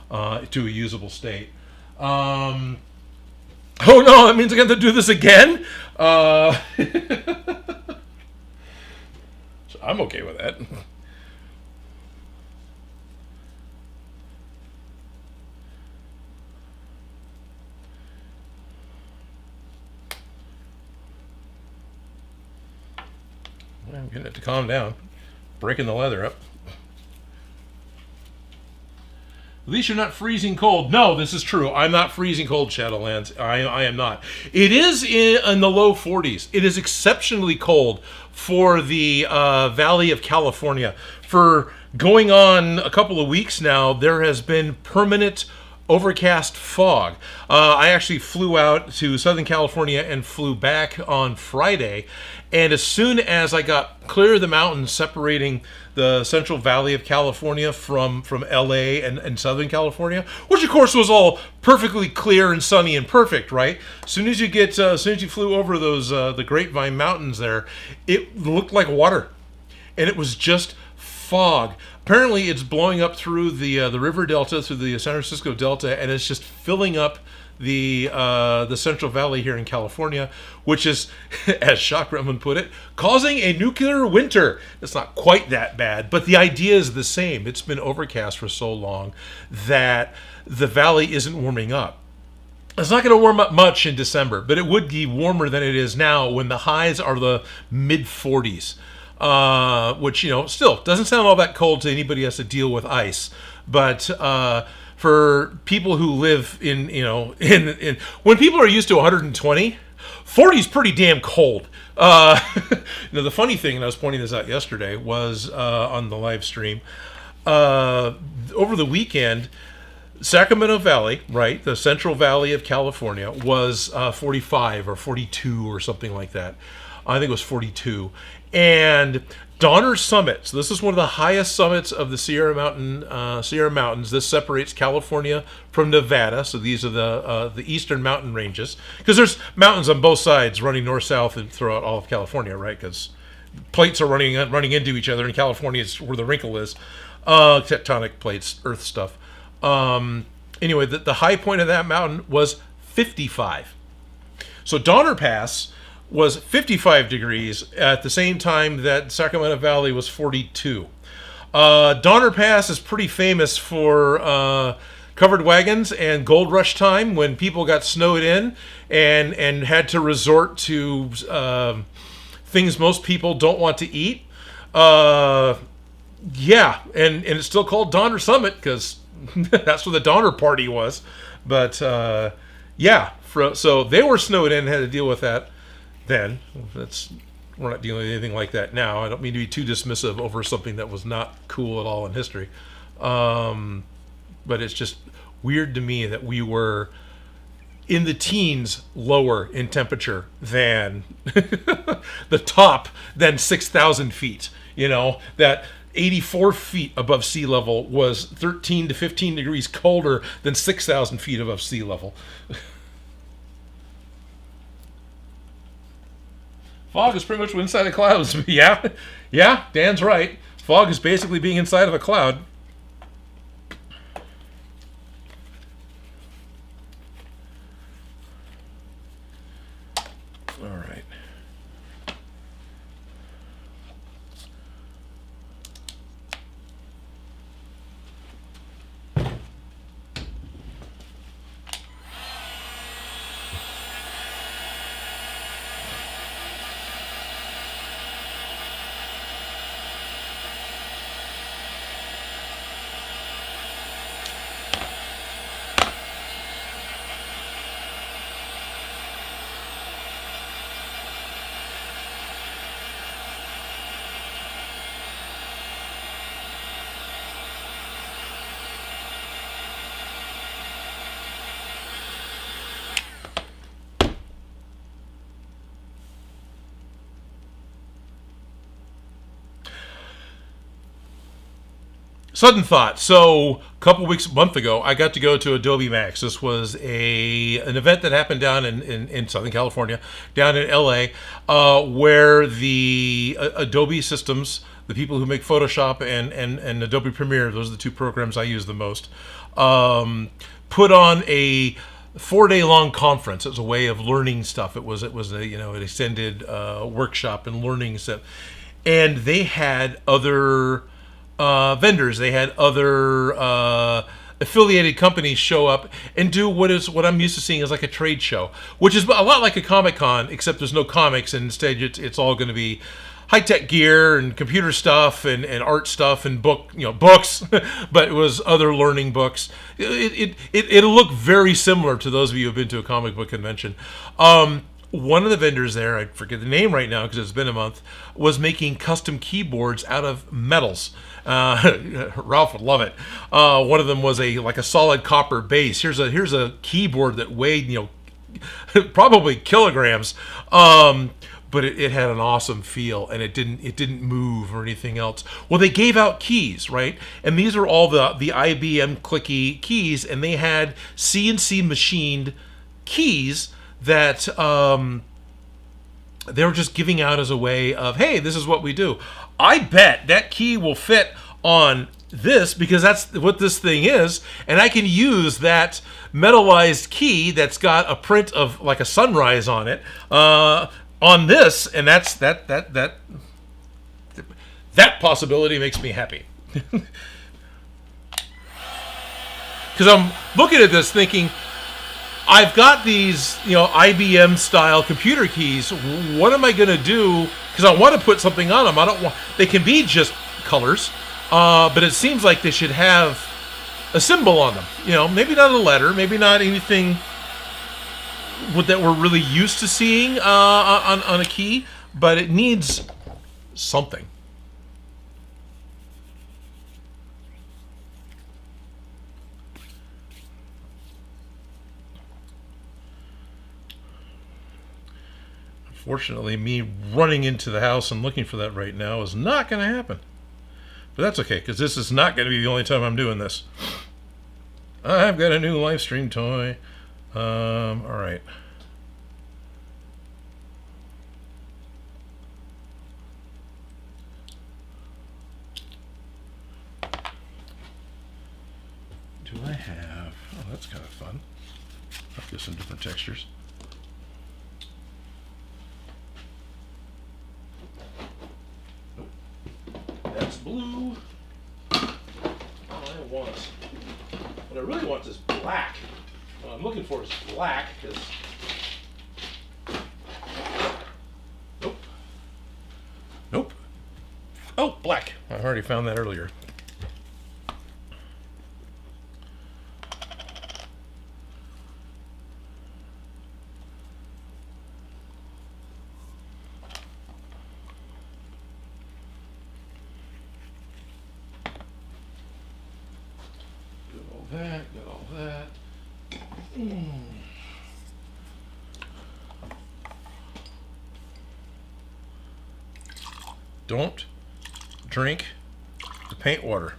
Speaker 1: to a usable state. Oh no, that means I got to do this again? So I'm okay with that. I'm getting it to calm down. Breaking the leather up. At least you're not freezing cold. No, this is true. I'm not freezing cold, Shadowlands. I am not. It is in the low 40s. It is exceptionally cold for the Valley of California. For going on a couple of weeks now, there has been permanent overcast fog. I actually flew out to Southern California and flew back on Friday. And as soon as I got clear of the mountains separating the Central Valley of California from LA and Southern California, which of course was all perfectly clear and sunny and perfect, right? As soon as you flew over those the Grapevine Mountains there, it looked like water, and it was just fog. Apparently, it's blowing up through the river delta, through the San Francisco Delta, and it's just filling up the Central Valley here in California, which is, as Shock Gremlin put it, causing a nuclear winter. It's not quite that bad, but the idea is the same. It's been overcast for so long that the valley isn't warming up. It's not going to warm up much in December, but it would be warmer than it is now when the highs are the mid 40s. Which, still doesn't sound all that cold to anybody who has to deal with ice. But for people who live in when people are used to 120, 40 is pretty damn cold. The funny thing, and I was pointing this out yesterday, was on the live stream, over the weekend, Sacramento Valley, right, the Central Valley of California, was 45 or 42 or something like that. I think it was 42. And Donner Summit, so this is one of the highest summits of the Sierra Mountains. This separates California from Nevada. So these are the eastern mountain ranges, because there's mountains on both sides running north-south and throughout all of California, right? Because plates are running into each other, and California is where the wrinkle is. Tectonic plates, earth stuff. Anyway, the high point of that mountain was 55. So Donner Pass was 55 degrees at the same time that Sacramento Valley was 42. Donner Pass is pretty famous for covered wagons and gold rush time, when people got snowed in and had to resort to things most people don't want to eat. And it's still called Donner Summit because that's where the Donner Party was. But so they were snowed in and had to deal with that. Then we're not dealing with anything like that now. I don't mean to be too dismissive over something that was not cool at all in history, but it's just weird to me that we were in the teens lower in temperature than the top than 6,000 feet. That 84 feet above sea level was 13 to 15 degrees colder than 6,000 feet above sea level. Fog is pretty much inside of clouds. Yeah, Dan's right. Fog is basically being inside of a cloud. All right. Sudden thought. So a month ago, I got to go to Adobe Max. This was an event that happened down in Southern California, down in LA, where the Adobe systems, the people who make Photoshop and Adobe Premiere, those are the two programs I use the most, put on a 4-day long conference. It was a way of learning stuff. It was an extended workshop and learning stuff. And they had other vendors, they had other affiliated companies show up and do what I'm used to seeing as like a trade show, which is a lot like a Comic-Con, except there's no comics, and instead it's all going to be high-tech gear and computer stuff and art stuff and books, but it was other learning books. It'll look very similar to those of you who have been to a comic book convention. One of the vendors there, I forget the name right now because it's been a month, was making custom keyboards out of metals. Ralph would love it. One of them was like a solid copper base. Here's a keyboard that weighed probably kilograms, but it had an awesome feel, and it didn't move or anything else. Well, they gave out keys, right? And these are all the IBM clicky keys, and they had CNC machined keys that they were just giving out as a way of, hey, this is what we do. I bet that key will fit on this because that's what this thing is, and I can use that metallized key that's got a print of like a sunrise on it on this, and that possibility makes me happy. Because I'm looking at this thinking, I've got these, IBM style computer keys. What am I going to do? Because I want to put something on them. I don't want. They can be just colors, but it seems like they should have a symbol on them. Maybe not a letter, maybe not anything that we're really used to seeing on a key, but it needs something. Fortunately, me running into the house and looking for that right now is not going to happen. But that's okay, because this is not going to be the only time I'm doing this. I've got a new live stream toy. All right. Do I have... Oh, that's kind of fun. I'll get some different textures. That's blue. What I really want is black. What I'm looking for is black, because... Nope. Oh, black. I already found that earlier. Got all that. Don't drink the paint water.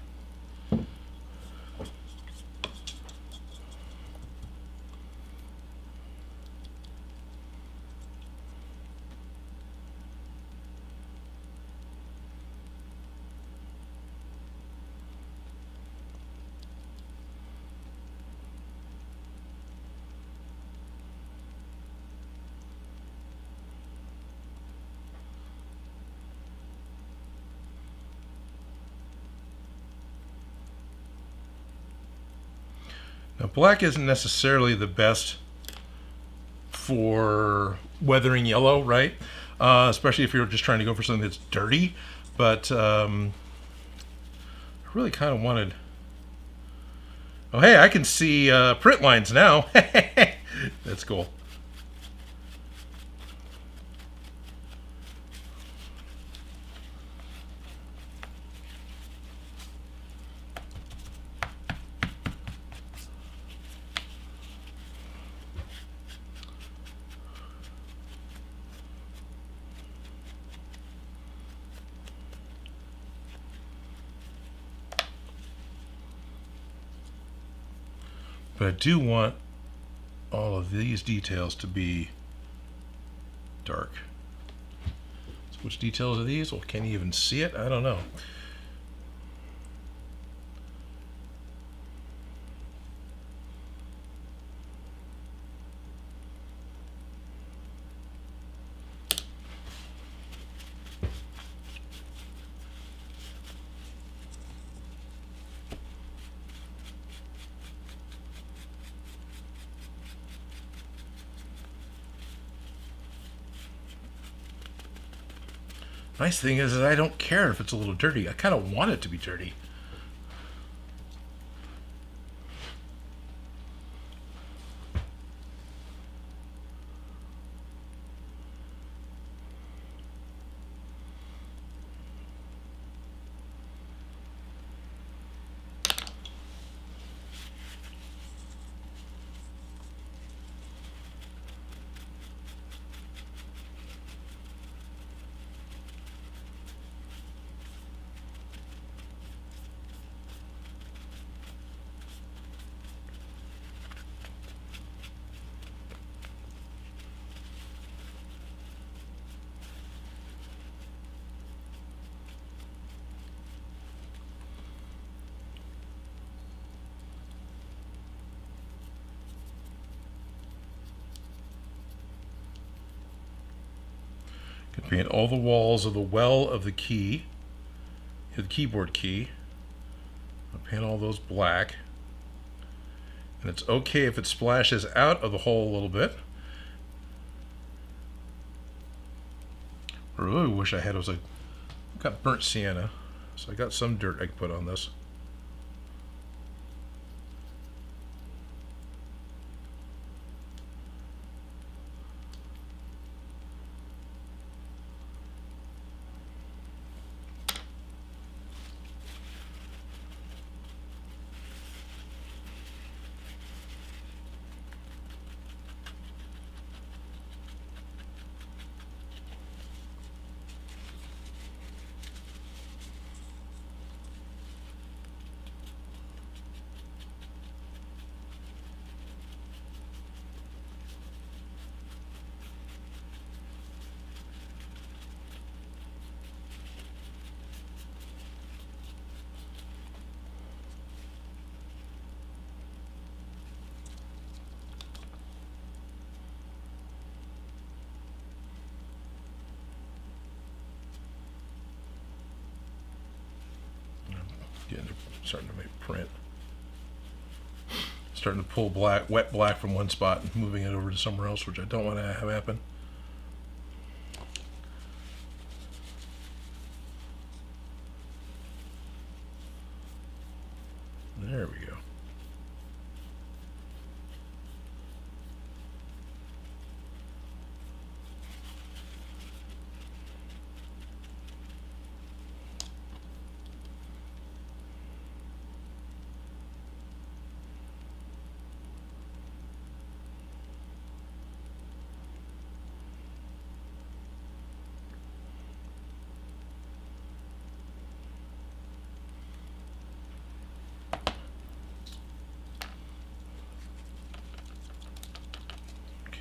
Speaker 1: Now, black isn't necessarily the best for weathering yellow, right? Especially if you're just trying to go for something that's dirty. But I really kind of wanted... Oh, hey, I can see print lines now. That's cool. But I do want all of these details to be dark. So which details are these? Well, can you even see it? I don't know. Nice thing is that I don't care if it's a little dirty. I kind of want it to be dirty. Can paint all the walls of the well of the key, the keyboard key. I'll paint all those black. And it's okay if it splashes out of the hole a little bit. I really wish I had was got burnt sienna, so I got some dirt I can put on this. Starting to make print. Starting to pull wet black from one spot and moving it over to somewhere else, which I don't want to have happen. There we go.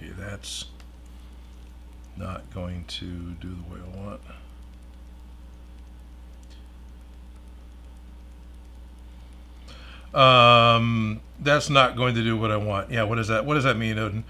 Speaker 1: Okay, that's not going to do the way I want. That's not going to do what I want. Yeah, what does that mean, Odin?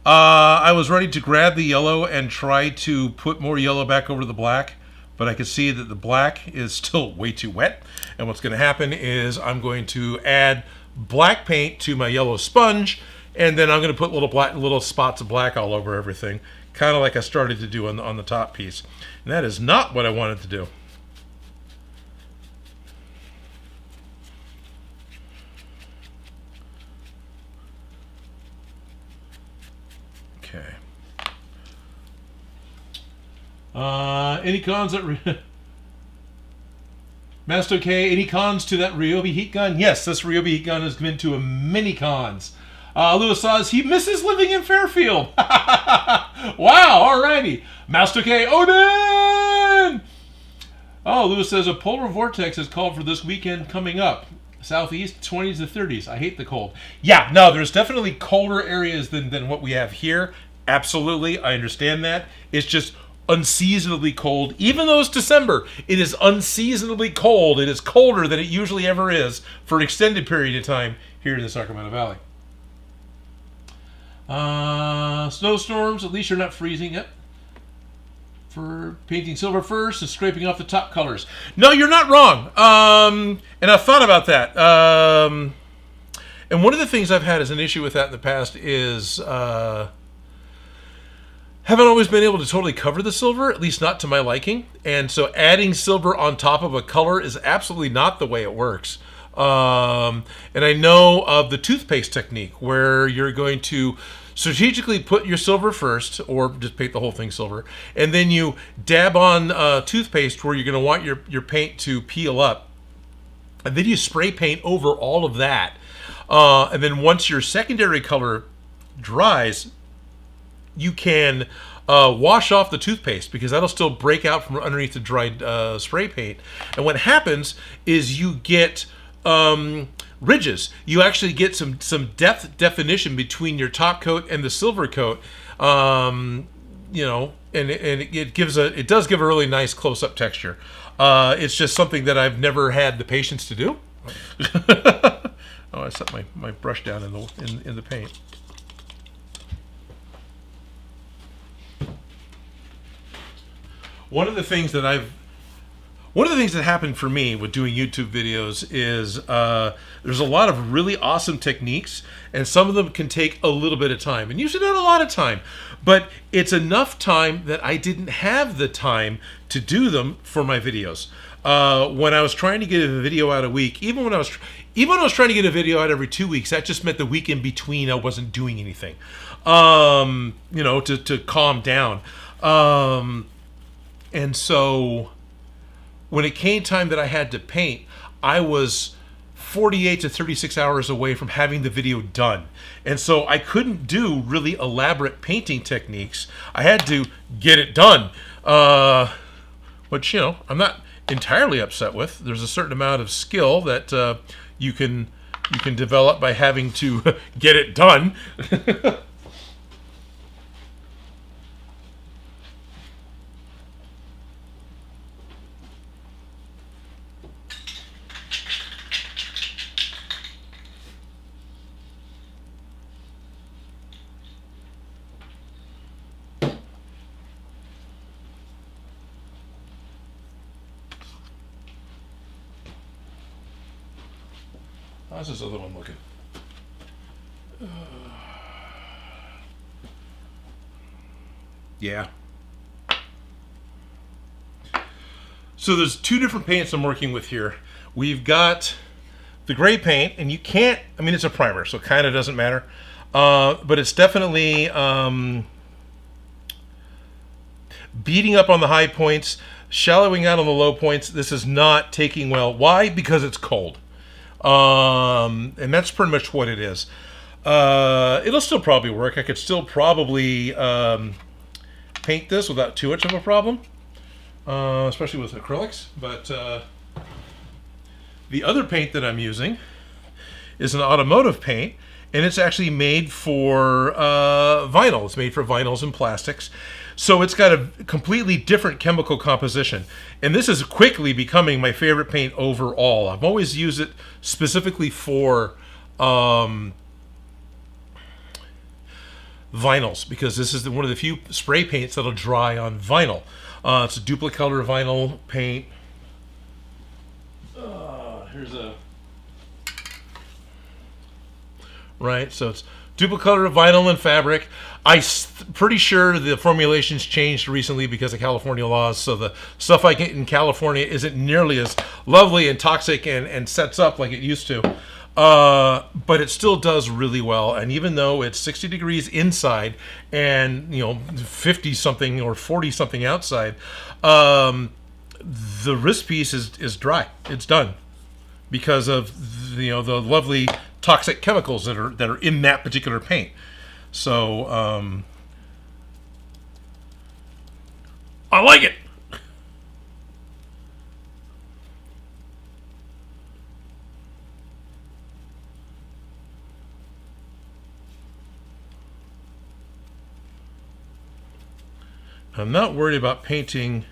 Speaker 1: I was ready to grab the yellow and try to put more yellow back over the black, but I could see that the black is still way too wet. And what's going to happen is I'm going to add black paint to my yellow sponge, and then I'm going to put little spots of black all over everything, kind of like I started to do on the top piece. And that is not what I wanted to do. Okay. Any cons that Master K, any cons to that Ryobi heat gun? Yes, this Ryobi heat gun has been to many cons. Lewis says he misses living in Fairfield. Wow, alrighty. Master K, Odin! Oh, Lewis says a polar vortex is called for this weekend coming up. Southeast, 20s to 30s. I hate the cold. Yeah, no, there's definitely colder areas than what we have here. Absolutely, I understand that. It's just unseasonably cold. Even though it's December, it is unseasonably cold. It is colder than it usually ever is for an extended period of time here in the Sacramento Valley. Snowstorms, at least you're not freezing. Yep. For painting silver first and scraping off the top colors. No, you're not wrong. And I've thought about that. And one of the things I've had as an issue with that in the past is haven't always been able to totally cover the silver, at least not to my liking. And so adding silver on top of a color is absolutely not the way it works. And I know of the toothpaste technique where you're going to strategically put your silver first, or just paint the whole thing silver, and then you dab on toothpaste where you're going to want your paint to peel up. And then you spray paint over all of that. And then once your secondary color dries, you can wash off the toothpaste because that'll still break out from underneath the dried spray paint. And what happens is you get ridges. You actually get some depth definition between your top coat and the silver coat. You know, and it does give a really nice close-up texture. It's just something that I've never had the patience to do. Oh, I set my brush down in the paint. One of the things that happened for me with doing YouTube videos is there's a lot of really awesome techniques, and some of them can take a little bit of time, and usually not a lot of time, but it's enough time that I didn't have the time to do them for my videos. When I was trying to get a video out a week, even when I was trying to get a video out every 2 weeks, that just meant the week in between I wasn't doing anything, you know, to calm down. And so when it came time that I had to paint, I was 48 to 36 hours away from having the video done. And so I couldn't do really elaborate painting techniques. I had to get it done, which, you know, I'm not entirely upset with. There's a certain amount of skill that you can develop by having to get it done. How's this other one looking? Yeah. So there's two different paints I'm working with here. We've got the gray paint, and you can't, I mean, it's a primer, so it kind of doesn't matter. But it's definitely beating up on the high points, shallowing out on the low points. This is not taking well. Why? Because it's cold. And that's pretty much what it is. It'll still probably work. I could still probably paint this without too much of a problem, especially with acrylics. But the other paint that I'm using is an automotive paint, and it's actually made for vinyl. It's made for vinyls and plastics. So it's got a completely different chemical composition. And this is quickly becoming my favorite paint overall. I've always used it specifically for vinyls, because this is one of the few spray paints that'll dry on vinyl. It's a duplicolor vinyl paint. Here's a... Right, so it's duplicolor vinyl and fabric. I'm pretty sure the formulation's changed recently because of California laws, so the stuff I get in California isn't nearly as lovely and toxic and sets up like it used to. But it still does really well, and even though it's 60 degrees inside and, you know, 50-something or 40-something outside, the wrist piece is dry. It's done because of, you know, the lovely toxic chemicals that are in that particular paint. So I like it. I'm not worried about painting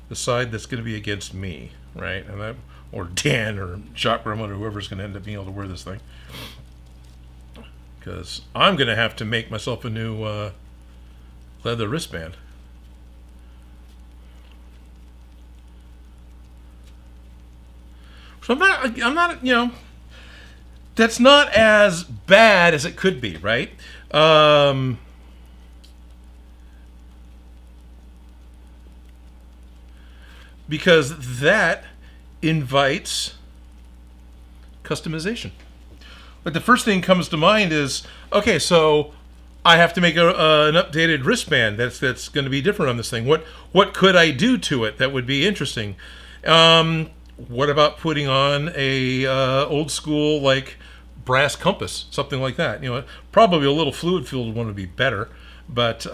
Speaker 1: the side that's going to be against me, right? And or Dan or Jacques Grumman or whoever's going to end up being able to wear this thing. Because I'm going to have to make myself a new leather wristband. So I'm not, you know, that's not as bad as it could be, right? because that invites customization. But the first thing comes to mind is, okay, so I have to make an updated wristband that's going to be different on this thing. What could I do to it that would be interesting? What about putting on a old school like brass compass, something like that? You know, probably a little fluid filled one would be better, but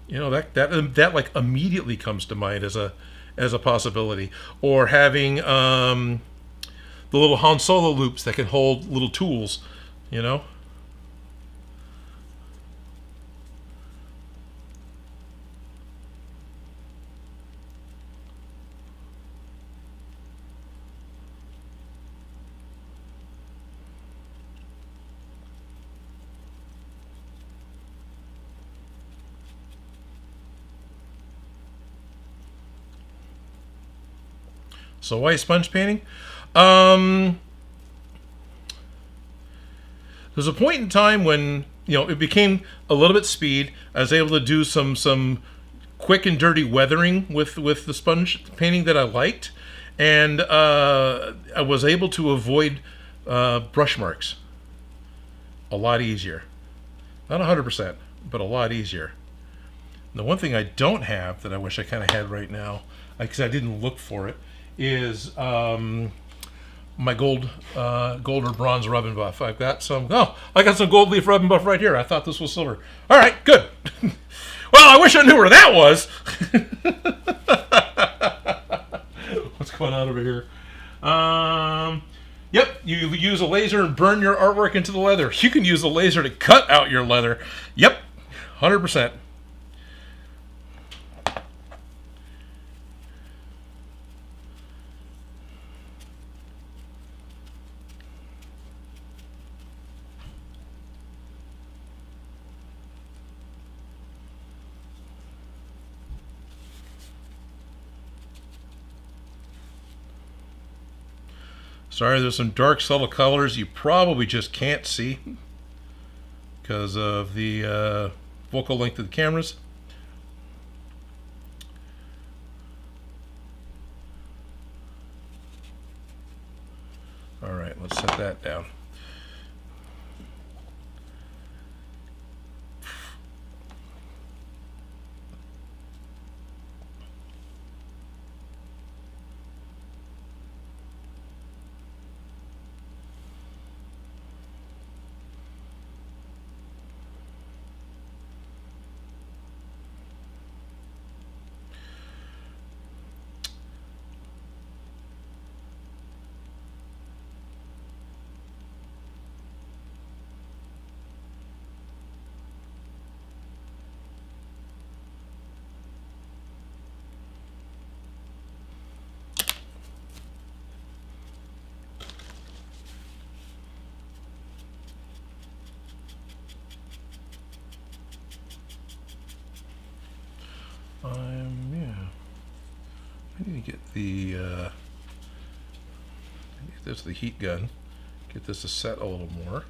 Speaker 1: you know, that like immediately comes to mind as a possibility. Or having the little Han Solo loops that can hold little tools, you know. So why sponge painting? There's a point in time when, you know, it became a little bit speed. I was able to do some quick and dirty weathering with the sponge painting that I liked, and I was able to avoid brush marks a lot easier. Not 100%, but a lot easier. The one thing I don't have that I wish I kind of had right now, because I didn't look for it, is my gold or bronze rub and buff. I got some gold leaf rub and buff right here. I thought this was silver. All right, good. Well, I wish I knew where that was. What's going on over here? Yep, you use a laser and burn your artwork into the leather. You can use a laser to cut out your leather. Yep, 100%. Sorry, there's some dark, subtle colors you probably just can't see because of the focal length of the cameras. All right, let's set that down. Yeah. I need to get the get this the heat gun. Get this to set a little more.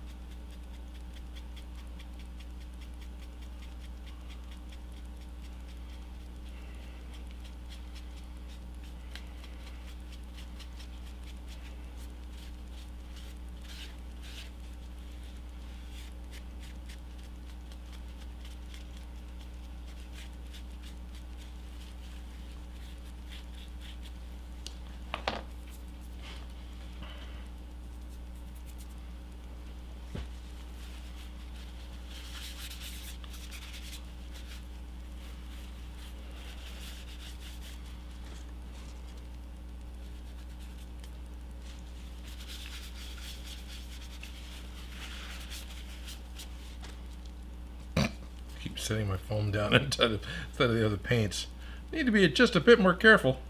Speaker 1: Keep setting my foam down instead of the other paints. Need to be just a bit more careful.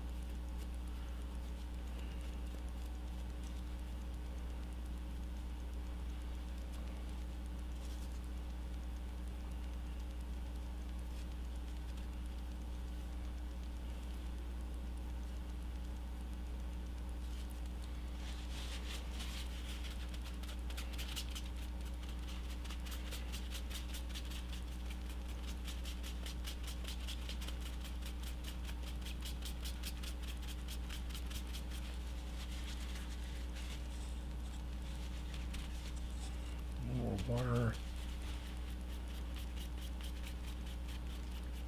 Speaker 1: water.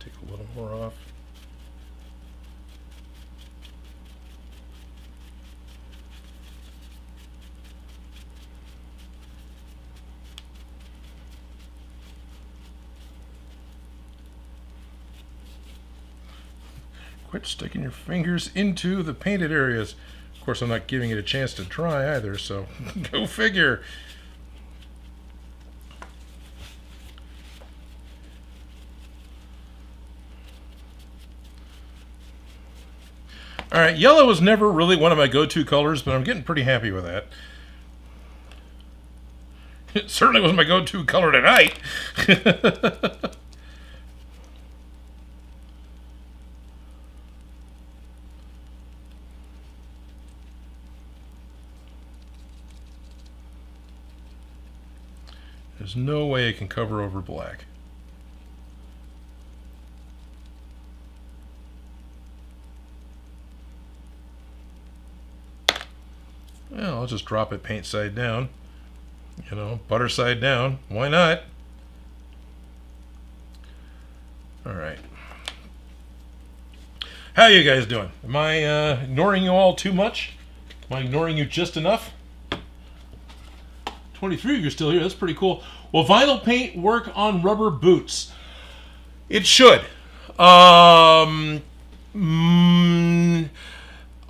Speaker 1: Take a little more off. Quit sticking your fingers into the painted areas. Of course, I'm not giving it a chance to dry either, so go figure. All right, yellow was never really one of my go-to colors, but I'm getting pretty happy with that. It certainly wasn't my go-to color tonight. There's no way it can cover over black. Well, I'll just drop it paint side down. You know, butter side down. Why not? All right. How you guys doing? Am I ignoring you all too much? Am I ignoring you just enough? 23 of you are still here. That's pretty cool. Will vinyl paint work on rubber boots? It should.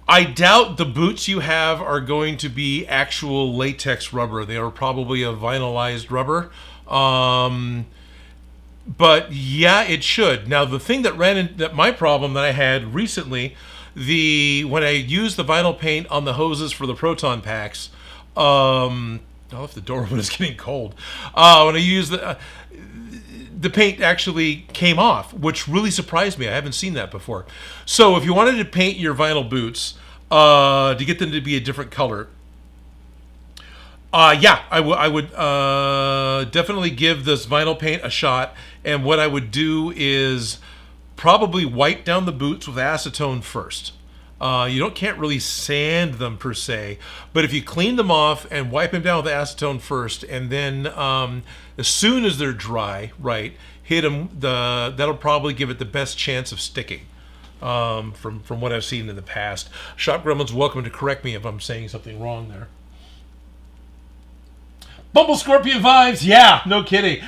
Speaker 1: I doubt the boots you have are going to be actual latex rubber. They are probably a vinylized rubber. But yeah, it should. Now, the thing that my problem that I had recently, when I used the vinyl paint on the hoses for the proton packs, I left the door open. It's getting cold. When I used the paint actually came off, which really surprised me. I haven't seen that before. So if you wanted to paint your vinyl boots to get them to be a different color, yeah, I would definitely give this vinyl paint a shot. And what I would do is probably wipe down the boots with acetone first. You can't really sand them per se, but if you clean them off and wipe them down with acetone first, and then as soon as they're dry, right, hit them, that'll probably give it the best chance of sticking. From what I've seen in the past. Shop Gremlin's welcome to correct me if I'm saying something wrong there. Bumble Scorpion vibes, yeah, no kidding.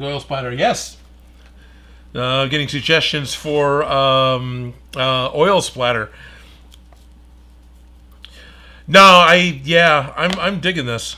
Speaker 1: Oil splatter, yes. Getting suggestions for oil splatter. No, I'm digging this.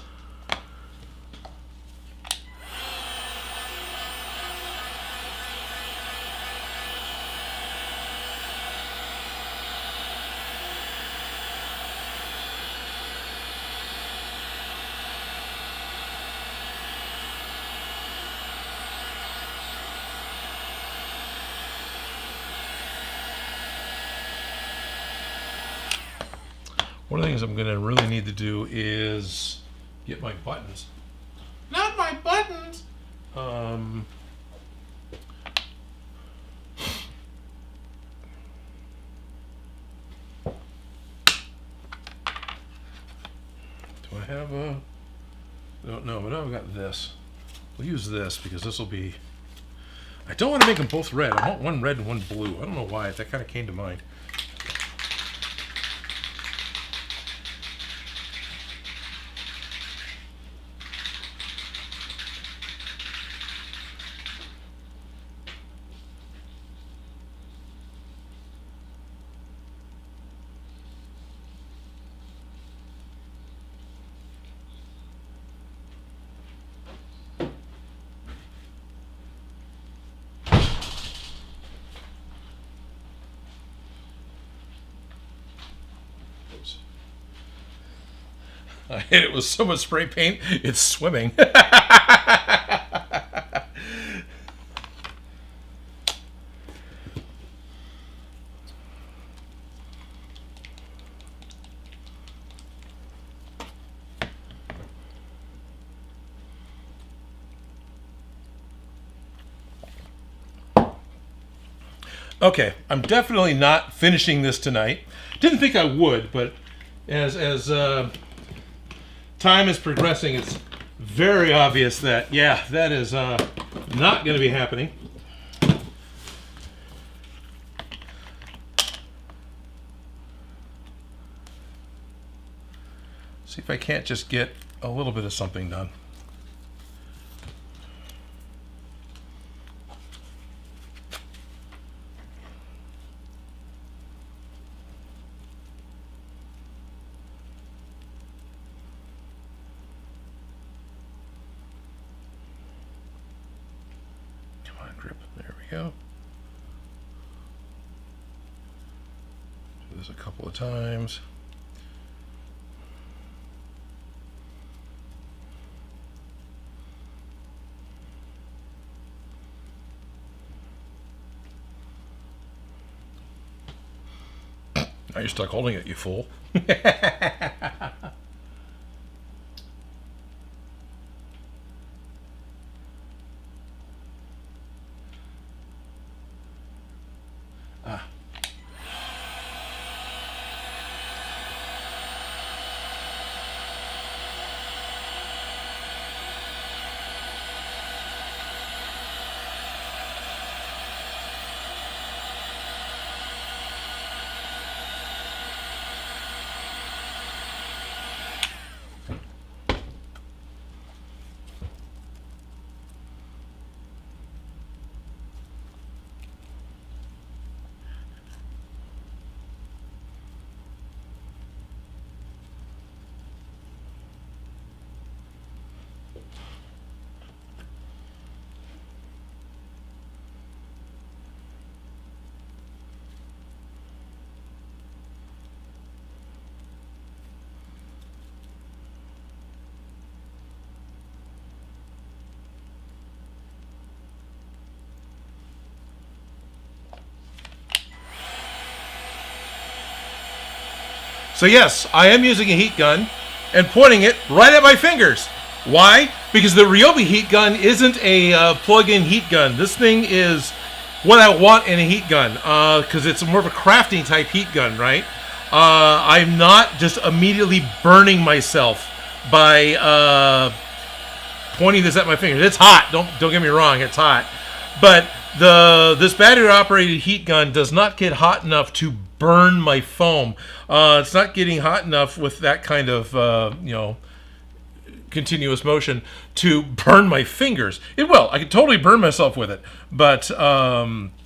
Speaker 1: One of the things I'm going to really need to do is get my buttons. Not my buttons! Do I have a... I don't know, but I've got this. We'll use this because this will be... I don't want to make them both red. I want one red and one blue. I don't know why. That kind of came to mind. I hit it with so much spray paint, it's swimming. Okay, I'm definitely not finishing this tonight. Didn't think I would, but as time is progressing, it's very obvious that, yeah, that is not going to be happening. See if I can't just get a little bit of something done. Come on, grip. There we go. Do this a couple of times. Now you're stuck holding it, you fool. Ah. So yes, I am using a heat gun and pointing it right at my fingers. Why? Because the Ryobi heat gun isn't a plug-in heat gun. This thing is what I want in a heat gun, because it's more of a crafting type heat gun, right? I'm not just immediately burning myself by pointing this at my fingers. It's hot. Don't get me wrong. It's hot, but this battery operated heat gun does not get hot enough to burn my foam. It's not getting hot enough with that kind of continuous motion to burn my fingers. It will. I could totally burn myself with it, but I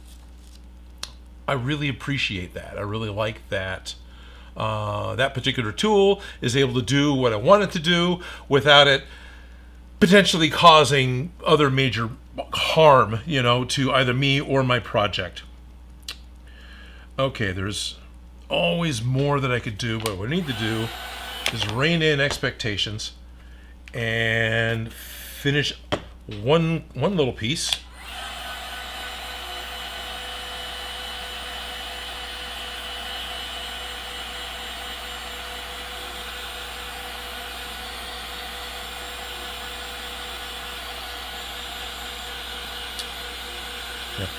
Speaker 1: really appreciate that. I really like that. That particular tool is able to do what I want it to do without it potentially causing other major harm, to either me or my project. Okay, there's always more that I could do, but what I need to do is rein in expectations and finish one little piece.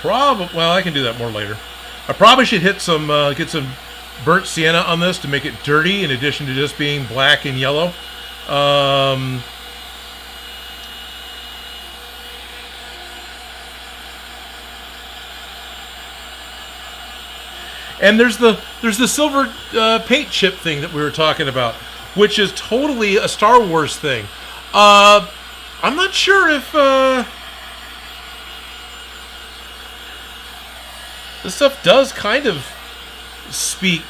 Speaker 1: Well, I can do that more later. I probably should hit some, get some burnt sienna on this to make it dirty, in addition to just being black and yellow. And there's the silver paint chip thing that we were talking about, which is totally a Star Wars thing. I'm not sure if this stuff does kind of speak,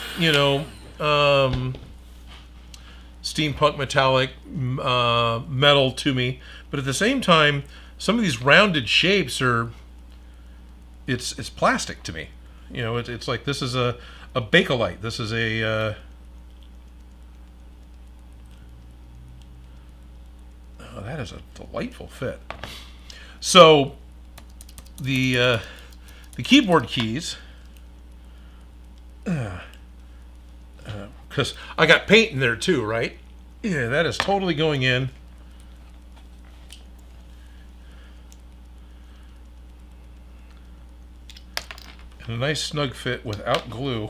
Speaker 1: steampunk metallic metal to me, but at the same time, some of these rounded shapes it's plastic to me. It's like this is a Bakelite. This is a oh, that is a delightful fit. So the keyboard keys, because I got paint in there too, right? Yeah, that is totally going in. And a nice snug fit without glue,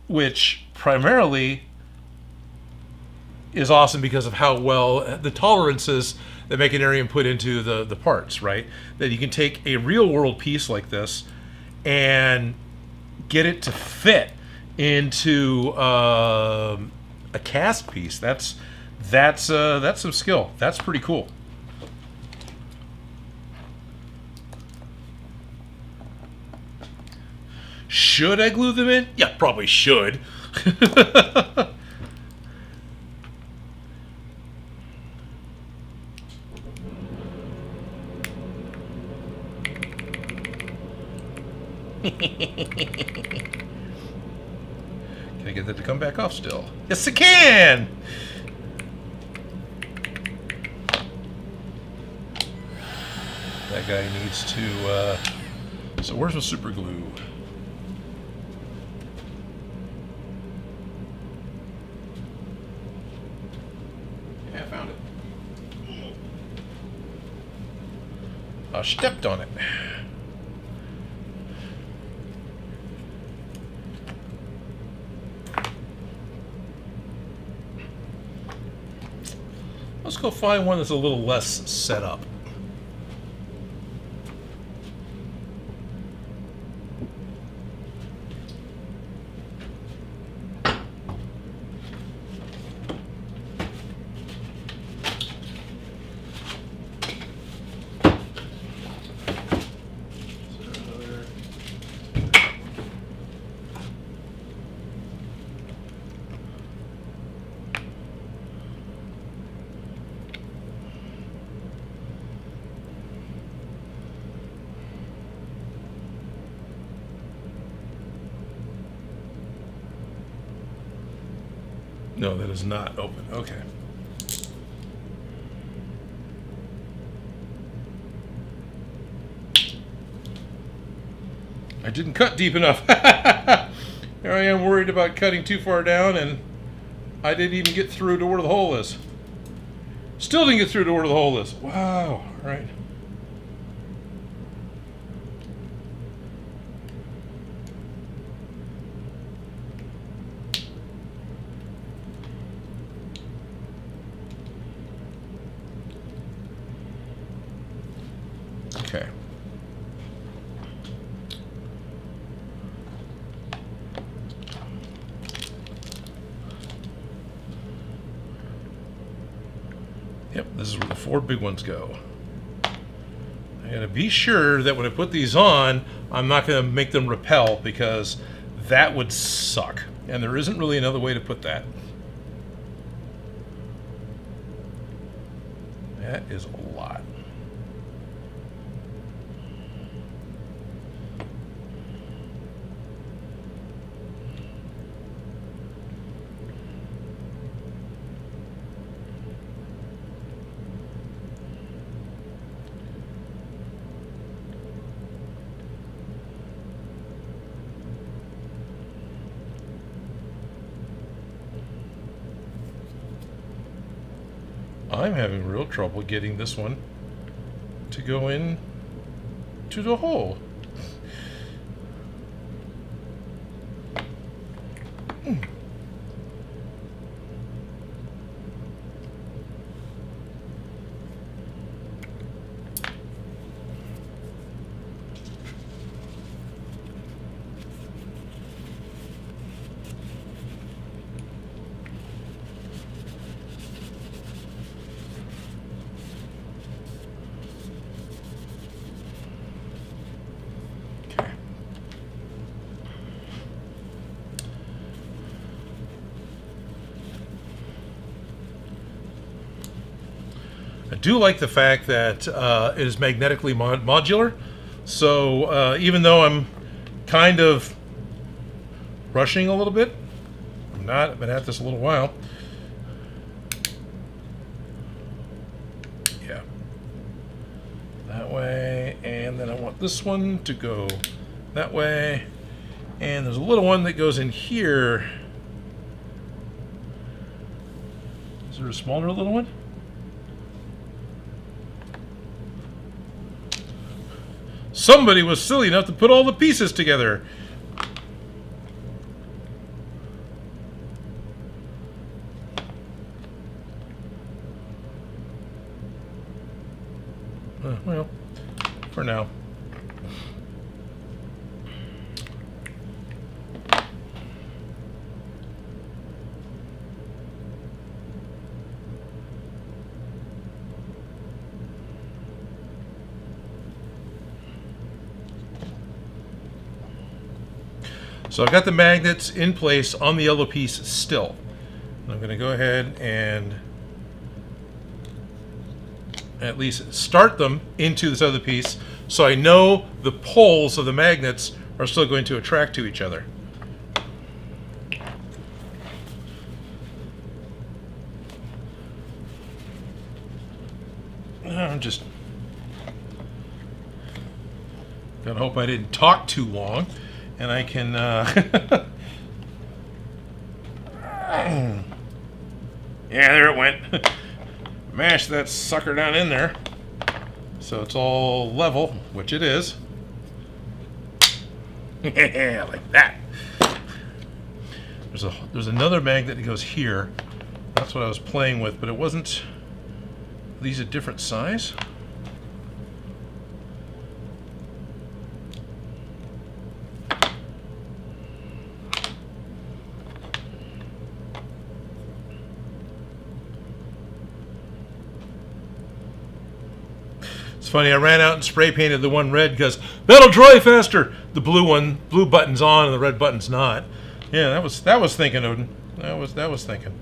Speaker 1: which primarily is awesome because of how well the tolerances that Makinarium put into the parts, right? That you can take a real world piece like this and get it to fit into a cast piece. That's some skill. That's pretty cool. Should I glue them in? Yeah, probably should. Can I get that to come back off still? Yes, I can! That guy needs to, so where's the super glue? Yeah, I found it. I stepped on it. Let's go find one that's a little less set up. No, that is not open. Okay. I didn't cut deep enough. Here I am worried about cutting too far down, and I didn't even get through to where the hole is. Still didn't get through to where the hole is. Wow. All right. Okay. Yep, this is where the 4 big ones go. I gotta be sure that when I put these on, I'm not gonna make them repel, because that would suck. And there isn't really another way to put that. That is a lot. I'm having real trouble getting this one to go in to the hole. I do like the fact that it is magnetically modular, so even though I'm kind of rushing a little bit, I'm not. I've been at this a little while. Yeah. That way, and then I want this one to go that way, and there's a little one that goes in here. Is there a smaller little one? Somebody was silly enough to put all the pieces together. Well, for now. So I've got the magnets in place on the yellow piece still. I'm going to go ahead and at least start them into this other piece so I know the poles of the magnets are still going to attract to each other. I'm just gonna hope I didn't talk too long and I can yeah, there it went. Mash that sucker down in there so it's all level, which it is. Yeah, like that. There's another magnet that goes here. That's what I was playing with, but it wasn't. These are different size. It's funny, I ran out and spray painted the one red because that'll dry faster. The blue button's on and the red button's not. Yeah, that was thinking, Odin. That was thinking.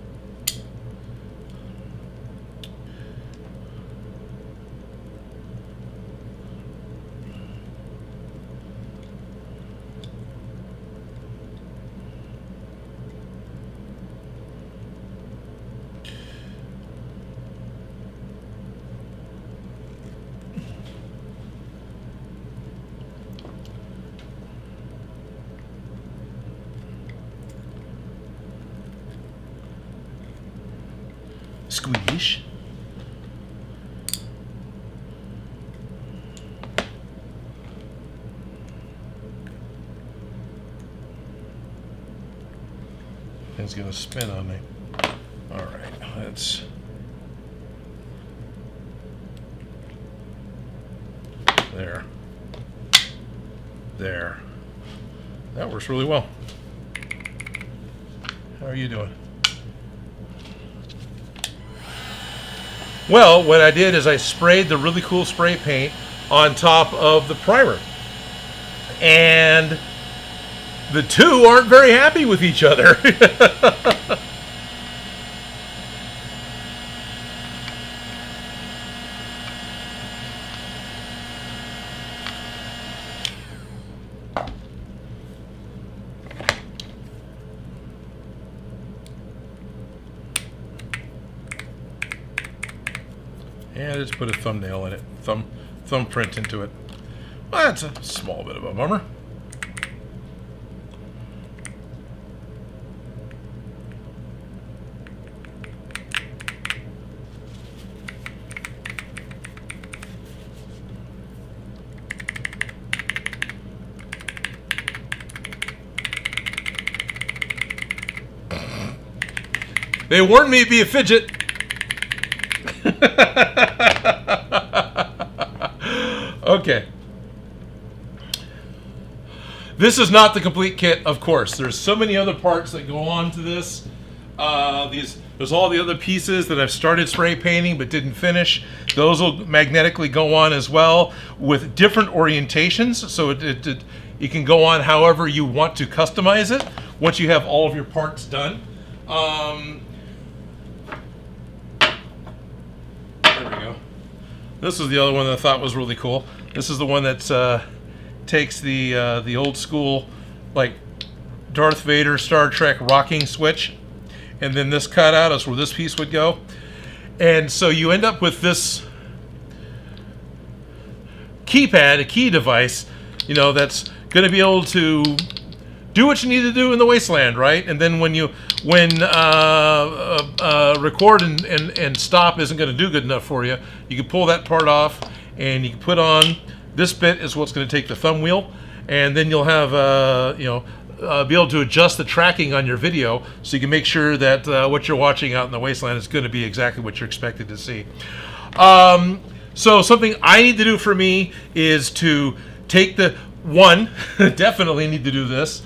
Speaker 1: Squeeze. It's gonna spin on me. All right, let's. There. That works really well. How are you doing? Well, what I did is I sprayed the really cool spray paint on top of the primer. And the two aren't very happy with each other. And I just put a thumbnail in it, thumbprint into it. Well, that's a small bit of a bummer. They warned me it'd be a fidget. Okay. This is not the complete kit, of course. There's so many other parts that go on to this. There's all the other pieces that I've started spray painting but didn't finish. Those will magnetically go on as well with different orientations. So it can go on however you want to customize it once you have all of your parts done. There we go. This is the other one that I thought was really cool. This is the one that takes the old school, like Darth Vader Star Trek rocking switch, and then this cutout is where this piece would go. And so you end up with this keypad, a key device, you know, that's going to be able to do what you need to do in the wasteland, right? And then when record and stop isn't going to do good enough for you, you can pull that part off and you can put on This bit is what's going to take the thumb wheel, and then you'll have be able to adjust the tracking on your video so you can make sure that what you're watching out in the wasteland is going to be exactly what you're expected to see. So something I need to do for me is to take the one, definitely need to do this,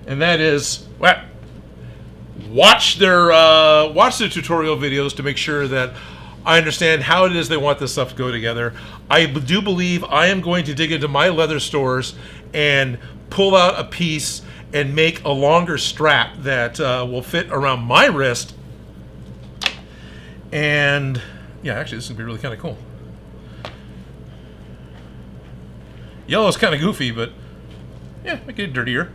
Speaker 1: and that is watch their tutorial videos to make sure that I understand how it is they want this stuff to go together. I do believe I am going to dig into my leather stores and pull out a piece and make a longer strap that will fit around my wrist. And yeah, actually this is gonna be really kind of cool. Yellow is kind of goofy, but yeah, make it dirtier.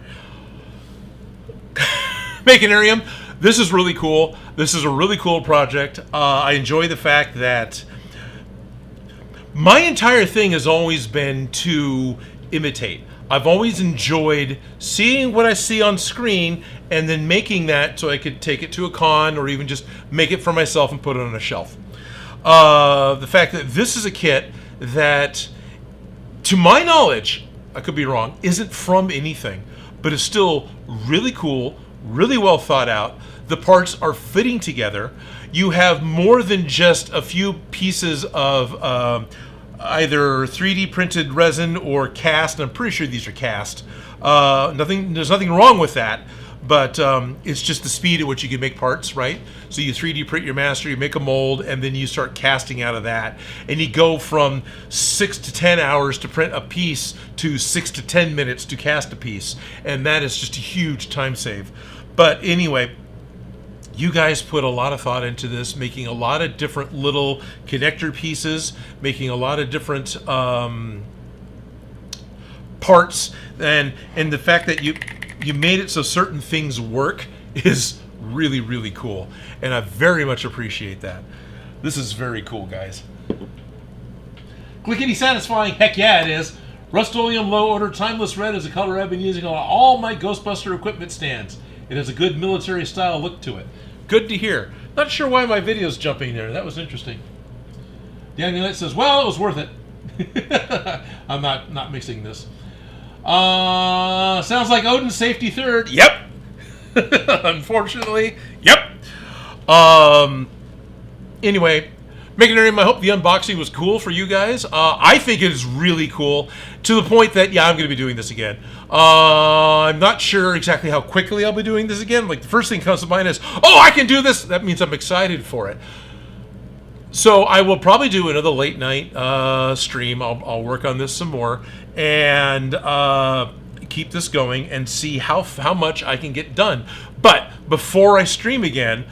Speaker 1: Makinarium, this is really cool. This is a really cool project. I enjoy the fact that my entire thing has always been to imitate. I've always enjoyed seeing what I see on screen and then making that so I could take it to a con or even just make it for myself and put it on a shelf. The fact that this is a kit that, to my knowledge, I could be wrong, isn't from anything, but is still really cool, really well thought out. The parts are fitting together. You have more than just a few pieces of either 3D printed resin or cast. I'm pretty sure these are cast. There's nothing wrong with that, but it's just the speed at which you can make parts, right? So you 3D print your master, you make a mold, and then you start casting out of that. And you go from 6 to 10 hours to print a piece to 6 to 10 minutes to cast a piece. And that is just a huge time save. But anyway, you guys put a lot of thought into this, making a lot of different little connector pieces, making a lot of different parts, and the fact that you made it so certain things work is really, really cool. And I very much appreciate that. This is very cool, guys. Clickety satisfying, heck yeah it is. Rust-Oleum Low Odor Timeless Red is a color I've been using on all my Ghostbuster equipment stands. It has a good military style look to it. Good to hear. Not sure why my video's jumping there. That was interesting. The Amulet says, well, it was worth it. I'm not mixing this. Sounds like Odin's safety third. Yep. Unfortunately, yep. Anyway, Makinarium, I hope the unboxing was cool for you guys. I think it is really cool to the point that, yeah, I'm going to be doing this again. I'm not sure exactly how quickly I'll be doing this again. Like, the first thing that comes to mind is, oh, I can do this. That means I'm excited for it. So I will probably do another late night stream. I'll work on this some more and keep this going and see how much I can get done. But before I stream again,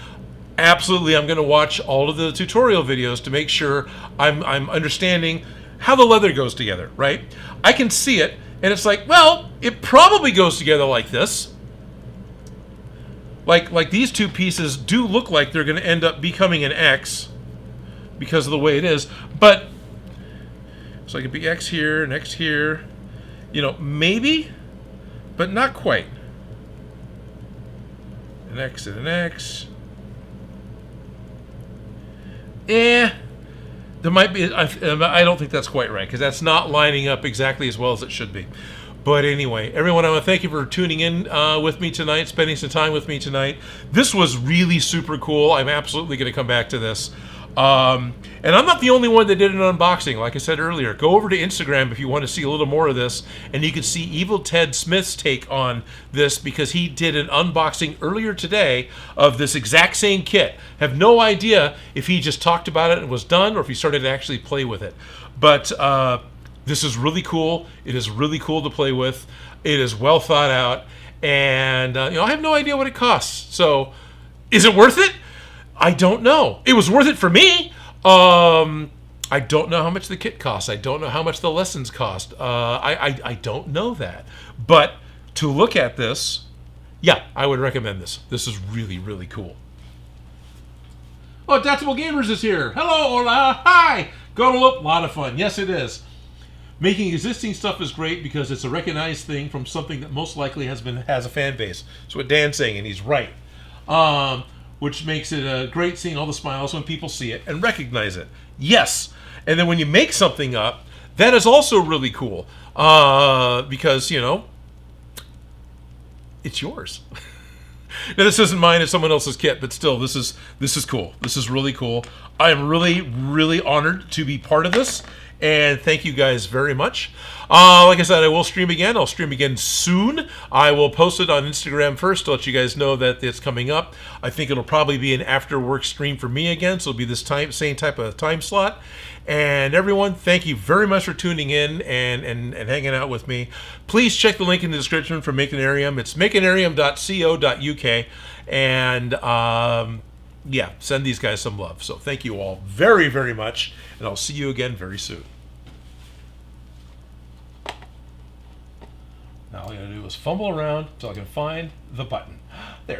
Speaker 1: absolutely, I'm going to watch all of the tutorial videos to make sure I'm understanding how the leather goes together, right? I can see it, and it's like, well, it probably goes together like this. Like these two pieces do look like they're going to end up becoming an X because of the way it is. But so it could be X here, and X here. You know, maybe, but not quite. An X and an X. There might be, I don't think that's quite right, because that's not lining up exactly as well as it should be. But anyway, everyone, I want to thank you for tuning in with me tonight, spending some time with me tonight. This was really super cool. I'm absolutely going to come back to this. And I'm not the only one that did an unboxing. Like I said earlier, go over to Instagram if you want to see a little more of this, and you can see Evil Ted Smith's take on this, because he did an unboxing earlier today of this exact same kit. Have no idea if he just talked about it and was done, or if he started to actually play with it. But this is really cool. It is really cool to play with. It is well thought out, and you know, I have no idea what it costs. So, is it worth it? I don't know. It was worth it for me. I don't know how much the kit costs. I don't know how much the lessons cost. I don't know that. But to look at this, yeah, I would recommend this. This is really, really cool. Oh, Adaptable Gamers is here. Hello, hola, hi. Go to look, a lot of fun. Yes, it is. Making existing stuff is great because it's a recognized thing from something that most likely has a fan base. That's what Dan's saying, and he's right. Which makes it great seeing all the smiles when people see it and recognize it. Yes. And then when you make something up That is also really cool because, you know, it's yours. Now, this isn't mine, it's someone else's kit, but still, this is cool. This is really cool. I am really, really honored to be part of this, and thank you guys very much. Like I said, I will stream again. I'll stream again soon. I will post it on Instagram first to let you guys know that it's coming up. I think it'll probably be an after-work stream for me again, so it'll be this same type of time slot. And everyone, thank you very much for tuning in and hanging out with me. Please check the link in the description for Makinarium. It's makinarium.co.uk. And yeah, send these guys some love. So thank you all very, very much. And I'll see you again very soon. Now all I gotta do is fumble around until I can find the button.